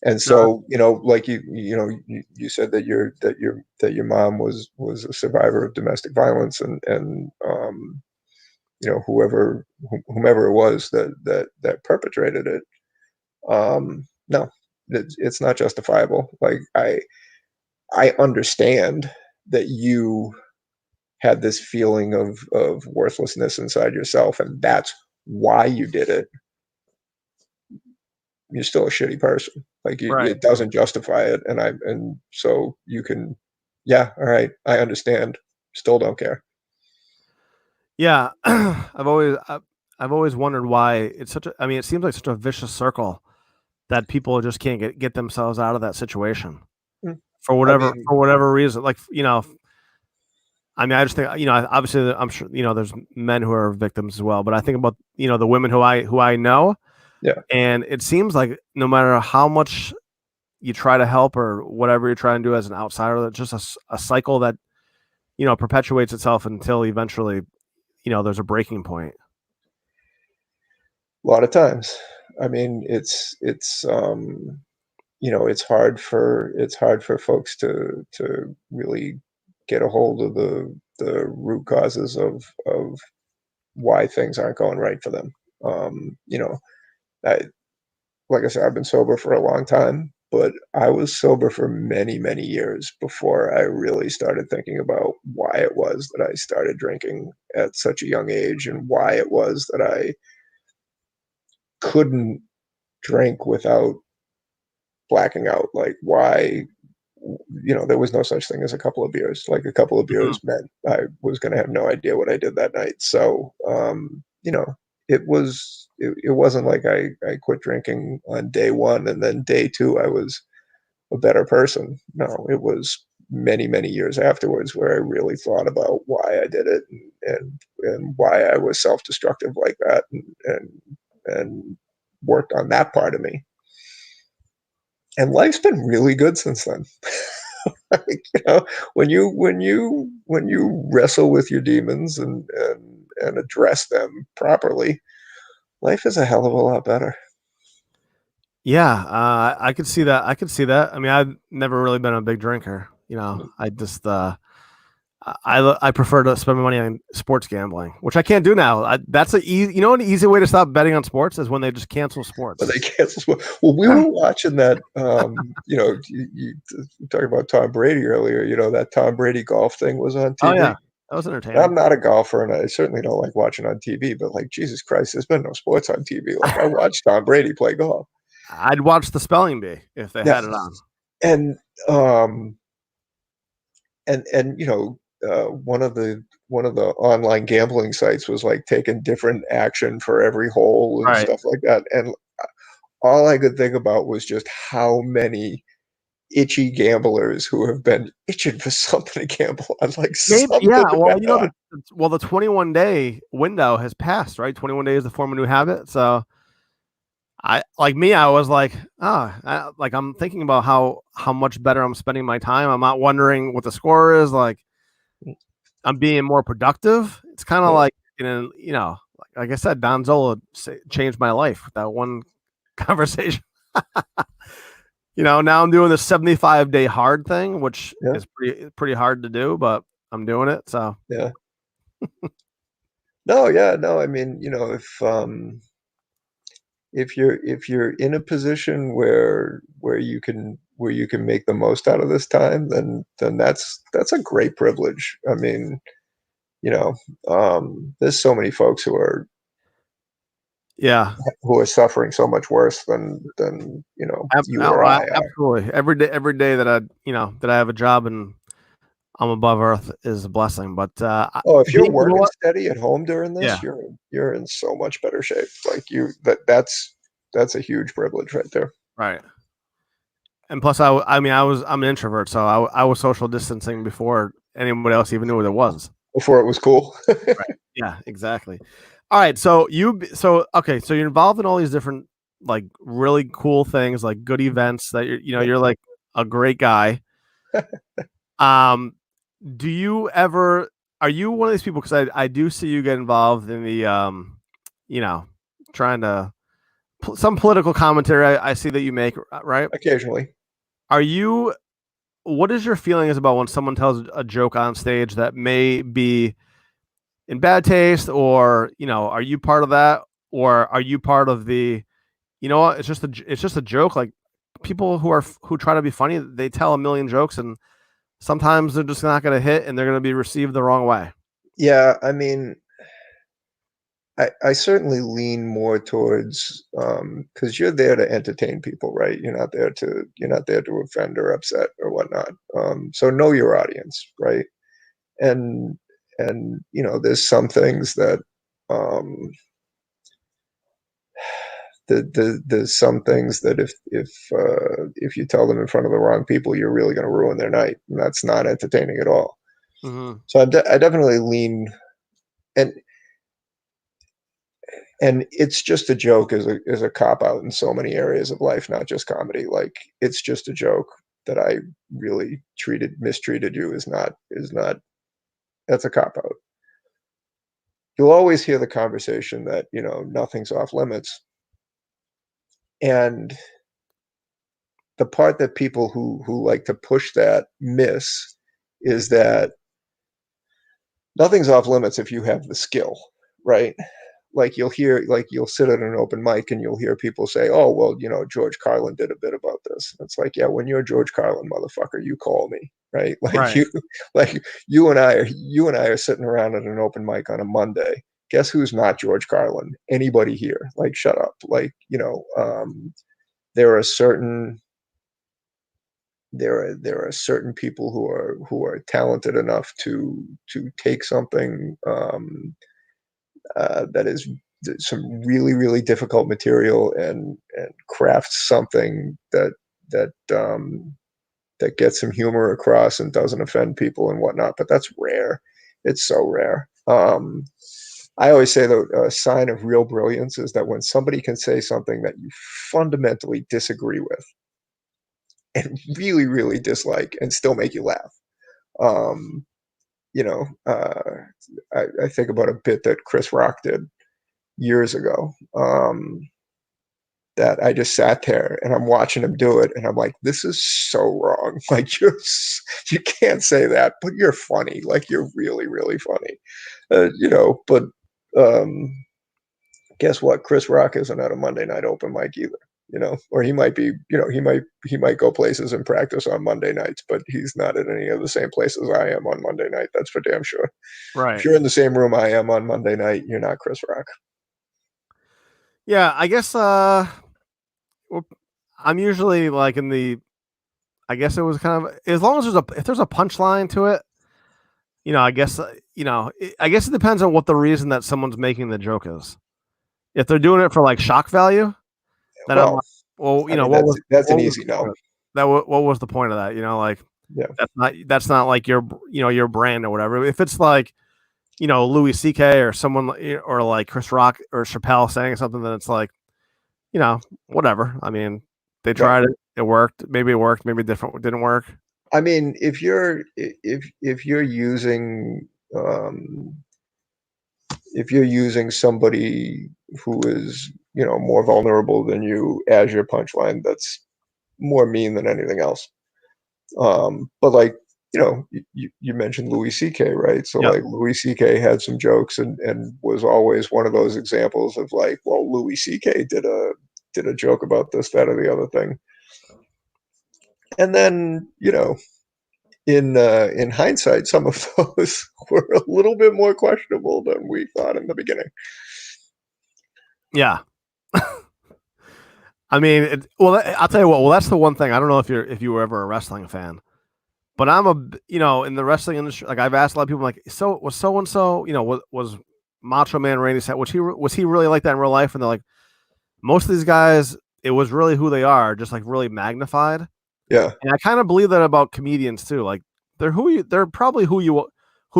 [SPEAKER 2] And
[SPEAKER 1] No.
[SPEAKER 2] so, like you said that your mom was a survivor of domestic violence, and whomever it was that perpetrated it, no, it's not justifiable. Like I understand that you had this feeling of worthlessness inside yourself, and that's why you did it. You're still a shitty person. Like
[SPEAKER 1] Right.
[SPEAKER 2] it doesn't justify it, and so you can, yeah, all right, I understand. Still don't care.
[SPEAKER 1] Yeah. I've always wondered why it's such a. I mean, it seems like such a vicious circle that people just can't get themselves out of that situation
[SPEAKER 2] Mm.
[SPEAKER 1] for
[SPEAKER 2] I
[SPEAKER 1] whatever
[SPEAKER 2] mean,
[SPEAKER 1] for whatever reason. Like I mean, I just think obviously, I'm sure there's men who are victims as well, but I think about the women who I know,
[SPEAKER 2] yeah.
[SPEAKER 1] and it seems like no matter how much you try to help or whatever you're trying to do as an outsider, that's just a cycle that perpetuates itself until eventually there's a breaking point.
[SPEAKER 2] A lot of times. I mean, it's hard for folks to really get a hold of the root causes of why things aren't going right for them. I, like I said, I've been sober for a long time, but I was sober for many, many years before I really started thinking about why it was that I started drinking at such a young age, and why it was that I couldn't drink without blacking out. Like, why, there was no such thing as a couple of beers. Like, a couple of
[SPEAKER 1] Mhm.
[SPEAKER 2] beers meant I was going to have no idea what I did that night. So, it wasn't like I quit drinking on day one and then day two I was a better person. No, it was many, many years afterwards where I really thought about why I did it, and why I was self-destructive like that, and worked on that part of me. And life's been really good since then. Like, when you wrestle with your demons and address them properly, life is a hell of a lot better.
[SPEAKER 1] Yeah, I could see that. I could see that. I mean, I've never really been a big drinker. I just I prefer to spend my money on sports gambling, which I can't do now. That's a easy. An easy way to stop betting on sports is when they just cancel
[SPEAKER 2] But
[SPEAKER 1] sports.
[SPEAKER 2] they cancel. Well, we were watching that. You talking about Tom Brady earlier. That Tom Brady golf thing was on
[SPEAKER 1] Oh
[SPEAKER 2] TV.
[SPEAKER 1] yeah, that was
[SPEAKER 2] I'm
[SPEAKER 1] entertaining.
[SPEAKER 2] not a golfer, and I certainly don't like watching on TV. But like Jesus Christ, there's been no sports on TV. Like, I watched Tom Brady play golf.
[SPEAKER 1] I'd watch the spelling bee if they
[SPEAKER 2] Yeah,
[SPEAKER 1] had it on.
[SPEAKER 2] and um, and one of the online gambling sites was like taking different action for every hole and
[SPEAKER 1] Right.
[SPEAKER 2] stuff like that. And all I could think about was just how many itchy gamblers who have been itching for something to gamble on, like
[SPEAKER 1] Maybe,
[SPEAKER 2] something
[SPEAKER 1] yeah.
[SPEAKER 2] to
[SPEAKER 1] Well,
[SPEAKER 2] bet on.
[SPEAKER 1] the 21-day window has passed, right? 21 days to form a new habit. So I was like, like I'm thinking about how much better I'm spending my time. I'm not wondering what the score is. Like I'm being more productive. It's kind of
[SPEAKER 2] Yeah,
[SPEAKER 1] like like I said, Don Zola changed my life with that one conversation. Now I'm doing the 75-day hard thing, which
[SPEAKER 2] yeah,
[SPEAKER 1] is pretty hard to do, but I'm doing it. So
[SPEAKER 2] yeah. No, yeah, no. I mean, if you're in a position where you can make the most out of this time, then that's a great privilege. I mean, you know, there's so many folks who are
[SPEAKER 1] yeah,
[SPEAKER 2] who are suffering so much worse than you or I are.
[SPEAKER 1] absolutely. Every day that I have a job and I'm above earth is a blessing. But
[SPEAKER 2] Oh, if you're
[SPEAKER 1] being, you know
[SPEAKER 2] working
[SPEAKER 1] what?
[SPEAKER 2] steady at home during this,
[SPEAKER 1] Yeah,
[SPEAKER 2] you're in so much better shape. Like, that's a huge privilege right there.
[SPEAKER 1] right. And plus, I'm an introvert, so I was social distancing before anybody else even knew what it was.
[SPEAKER 2] Before it was cool.
[SPEAKER 1] Right. Yeah, exactly. All right, okay, so you're involved in all these different like really cool things, like good events that you're like a great guy. Um, do you ever are you one of these people? Because I do see you get involved in the you know, trying to some political commentary. I see that you make, right?
[SPEAKER 2] Occasionally.
[SPEAKER 1] Are you? What is your feelings about when someone tells a joke on stage that may be in bad taste, or are you part of that, or are you part of the, what, it's just a joke? Like people who try to be funny, they tell a million jokes, and sometimes they're just not going to hit, and they're going to be received the wrong way.
[SPEAKER 2] Yeah, I mean, I certainly lean more towards because you're there to entertain people, right? You're not there to offend or upset or whatnot. So know your audience, right? And there's some things that um, there's some things that if you tell them in front of the wrong people, you're really going to ruin their night, and that's not entertaining at all.
[SPEAKER 1] Mm-hmm.
[SPEAKER 2] So I definitely lean and it's just a joke is a cop out in so many areas of life, not just comedy. Like it's just a joke that I really mistreated you is not that's a cop out. You'll always hear the conversation that nothing's off limits, and the part that people who like to push that miss is that nothing's off limits if you have the skill, right? Like you'll sit at an open mic and you'll hear people say, "Oh, well, George Carlin did a bit about this." It's like, yeah, when you're George Carlin, motherfucker, you call me, right?
[SPEAKER 1] Right.
[SPEAKER 2] Like you and I are sitting around at an open mic on a Monday. Guess who's not George Carlin? Anybody here? Like, shut up. Like, there are certain there are certain people who are talented enough to take something that is some really really difficult material and craft something that gets some humor across and doesn't offend people and whatnot. But that's rare. It's so rare. I always say that a sign of real brilliance is that when somebody can say something that you fundamentally disagree with and really, really dislike and still make you laugh. Um, I think about a bit that Chris Rock did years ago. That I just sat there and I'm watching him do it, and I'm like, this is so wrong. Like you can't say that, but you're funny. Like you're really, really funny. But um, guess what? Chris Rock isn't at a Monday night open mic either. Or he might be, he might go places and practice on Monday nights, but he's not at any of the same places I am on Monday night. That's for damn sure. If
[SPEAKER 1] Right.
[SPEAKER 2] you're in the same room I am on Monday night, you're not Chris Rock.
[SPEAKER 1] Yeah, I guess well, I'm usually like in the, I guess it was kind of, as long as if there's a punchline to it, I guess I guess it depends on what the reason that someone's making the joke is. If they're doing it for like shock value, then I'm
[SPEAKER 2] Well,
[SPEAKER 1] like, well,
[SPEAKER 2] I mean, that's an
[SPEAKER 1] what was
[SPEAKER 2] easy
[SPEAKER 1] the point
[SPEAKER 2] no.
[SPEAKER 1] of that? What was the point of that? Like
[SPEAKER 2] Yeah.
[SPEAKER 1] that's not like your brand or whatever. If it's like Louis C.K. or someone or like Chris Rock or Chappelle saying something, then it's like whatever. I mean, they
[SPEAKER 2] Right.
[SPEAKER 1] tried it, it worked. Maybe it worked. Maybe it didn't work.
[SPEAKER 2] I mean, if you're using um, if you're using somebody who is more vulnerable than you as your punchline, that's more mean than anything else. But like you mentioned Louis C.K., right? So
[SPEAKER 1] Yeah.
[SPEAKER 2] like Louis C.K. had some jokes and was always one of those examples of like, well, Louis C.K. did a joke about this, that, or the other thing, and then in hindsight, some of those were a little bit more questionable than we thought in the beginning.
[SPEAKER 1] Yeah. I mean, I'll tell you what. Well, that's the one thing. I don't know if you were ever a wrestling fan, but I'm in the wrestling industry. Like I've asked a lot of people, like, so and so, was Macho Man Randy Savage? Was he really like that in real life? And they're like, most of these guys, it was really who they are, just like really magnified.
[SPEAKER 2] Yeah.
[SPEAKER 1] And I kind of believe that about comedians too. Like they're probably who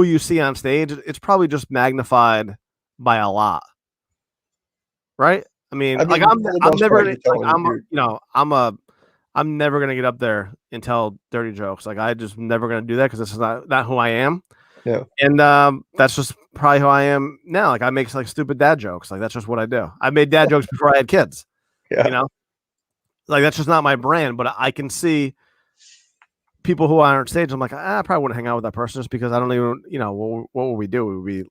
[SPEAKER 1] you see on stage. It's probably just magnified by a lot, right? I mean, like
[SPEAKER 2] For the
[SPEAKER 1] I'm
[SPEAKER 2] most
[SPEAKER 1] never
[SPEAKER 2] part,
[SPEAKER 1] gonna
[SPEAKER 2] you're
[SPEAKER 1] like
[SPEAKER 2] telling
[SPEAKER 1] I'm never gonna get up there and tell dirty jokes. Like I just never gonna do that because this is not who I am.
[SPEAKER 2] Yeah.
[SPEAKER 1] And that's just probably who I am now. Like I make like stupid dad jokes. Like that's just what I do. I made dad jokes before I had kids.
[SPEAKER 2] Yeah.
[SPEAKER 1] You know, like that's just not my brand. But I can see people who are on stage. I'm like, I probably wouldn't hang out with that person just because I don't even, what would we do? We would be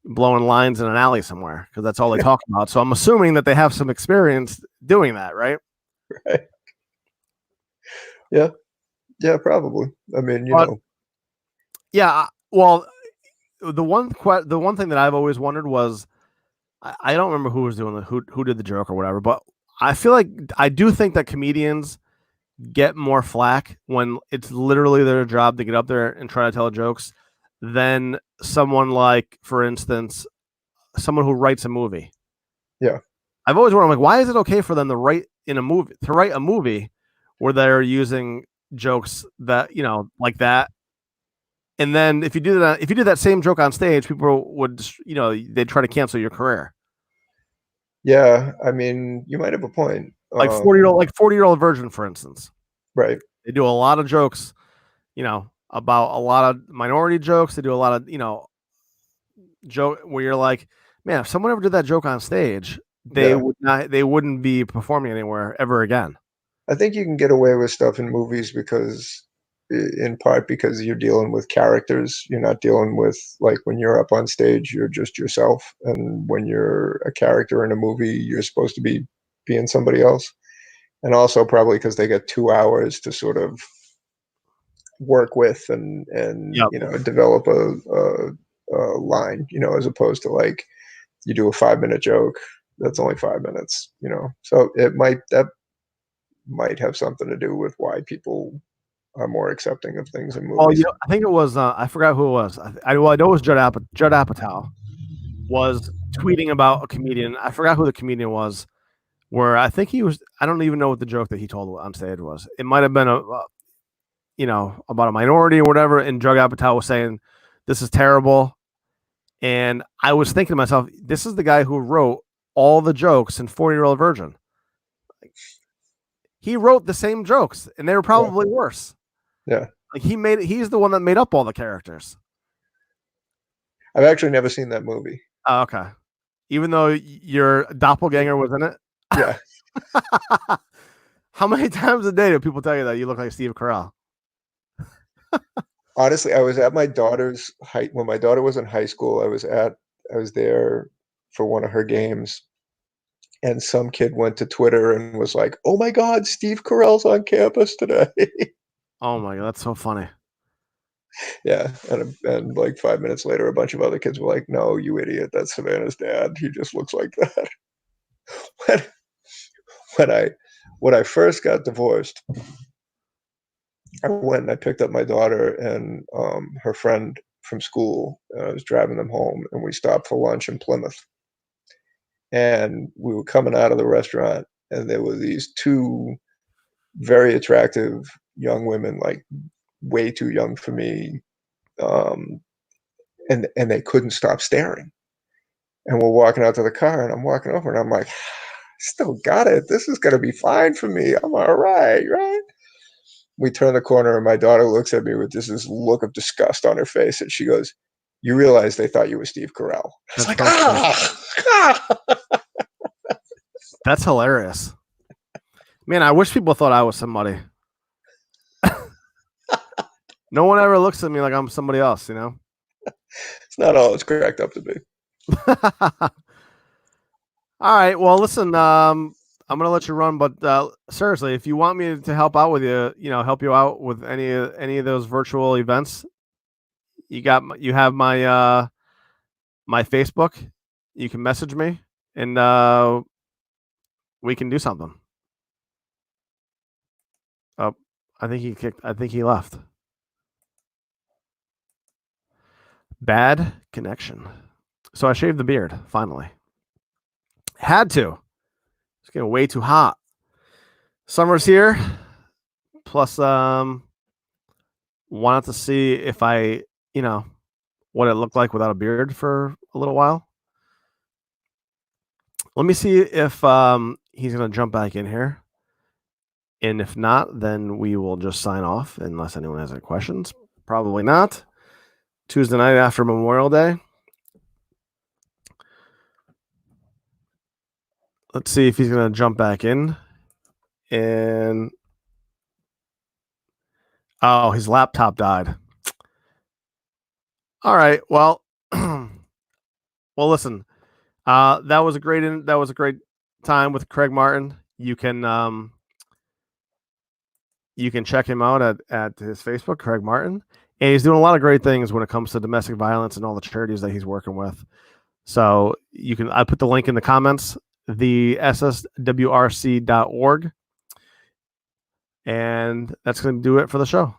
[SPEAKER 1] blowing lines in an alley somewhere because that's all they talk about. So I'm assuming that they have some experience doing that, right?
[SPEAKER 2] Right. Yeah. Yeah, probably. I mean,
[SPEAKER 1] Yeah. Well, the one thing that I've always wondered was I don't remember who was doing who did the joke or whatever, but I feel like I do think that comedians get more flack when it's literally their job to get up there and try to tell jokes than someone like, for instance, someone who writes a movie.
[SPEAKER 2] Yeah.
[SPEAKER 1] I've always wondered, like, why is it okay for them to write a movie where they're using jokes that, like that. And then if you do that same joke on stage, people would, they'd try to cancel your career.
[SPEAKER 2] Yeah. I mean, you might have a point.
[SPEAKER 1] Like 40-year-old virgin, for instance.
[SPEAKER 2] Right.
[SPEAKER 1] They do a lot of jokes, about a lot of minority jokes. They do a lot of, joke where you're like, man, if someone ever did that joke on stage, they wouldn't be performing anywhere ever again.
[SPEAKER 2] I think you can get away with stuff in movies in part because you're dealing with characters. You're not dealing with, like, when you're up on stage, you're just yourself. And when you're a character in a movie, you're supposed to be being somebody else. And also probably because they get 2 hours to sort of work with and
[SPEAKER 1] Yep.
[SPEAKER 2] develop a line, as opposed to, like, you do a 5-minute joke that's only 5 minutes. So that might have something to do with why people are more accepting of things in
[SPEAKER 1] Well,
[SPEAKER 2] movies.
[SPEAKER 1] I think it was I forgot who it was. I know it was Judd Apatow was tweeting about a comedian. I forgot who the comedian was. Where I think he was. I don't even know what the joke that he told on stage was. It might have been about a minority or whatever. And Judd Apatow was saying, "This is terrible." And I was thinking to myself, this is the guy who wrote all the jokes in 40-Year-Old Virgin. He wrote the same jokes, and they were probably worse.
[SPEAKER 2] Yeah.
[SPEAKER 1] Like he's the one that made up all the characters.
[SPEAKER 2] I've actually never seen that movie.
[SPEAKER 1] Oh, okay. Even though your doppelganger was in it?
[SPEAKER 2] Yeah.
[SPEAKER 1] How many times a day do people tell you that you look like Steve Carell?
[SPEAKER 2] Honestly, I was at my daughter's when my daughter was in high school. I was there for one of her games, and some kid went to Twitter and was like, "Oh my God, Steve Carell's on campus today."
[SPEAKER 1] Oh my God, that's so funny.
[SPEAKER 2] Yeah, and like 5 minutes later, a bunch of other kids were like, "No, you idiot! That's Savannah's dad. He just looks like that." when I first got divorced, I went and I picked up my daughter and her friend from school. I was driving them home, and we stopped for lunch in Plymouth. And we were coming out of the restaurant, and there were these two very attractive young women, like way too young for me, and they couldn't stop staring. And we're walking out to the car, and I'm walking over, and I'm like, "Still got it. This is gonna be fine for me. I'm all right, right?" We turn the corner, and my daughter looks at me with this look of disgust on her face, and she goes, "You realize they thought you were Steve Carell?" It's like,
[SPEAKER 1] That's hilarious. Man, I wish people thought I was somebody. No one ever looks at me like I'm somebody else,
[SPEAKER 2] It's not all it's cracked up to be.
[SPEAKER 1] All right. Well, listen, I'm gonna let you run, but seriously, if you want me to help out with you, help you out with any of those virtual events, you have my my Facebook. You can message me, and we can do something. Oh, I think he left. Bad connection. So I shaved the beard finally. Had to. It's getting way too hot. Summer's here. Plus, wanted to see if I, what it looked like without a beard for a little while. Let me see if he's gonna jump back in here. And if not, then we will just sign off unless anyone has any questions. Probably not. Tuesday night after Memorial Day. Let's see if he's going to jump back in. And oh, his laptop died. All right. Well, well, listen. That was a great time with Craig Martin. You can check him out at his Facebook, Craig Martin, and he's doing a lot of great things when it comes to domestic violence and all the charities that he's working with. So I put the link in the comments, the sswrc.org. And that's going to do it for the show.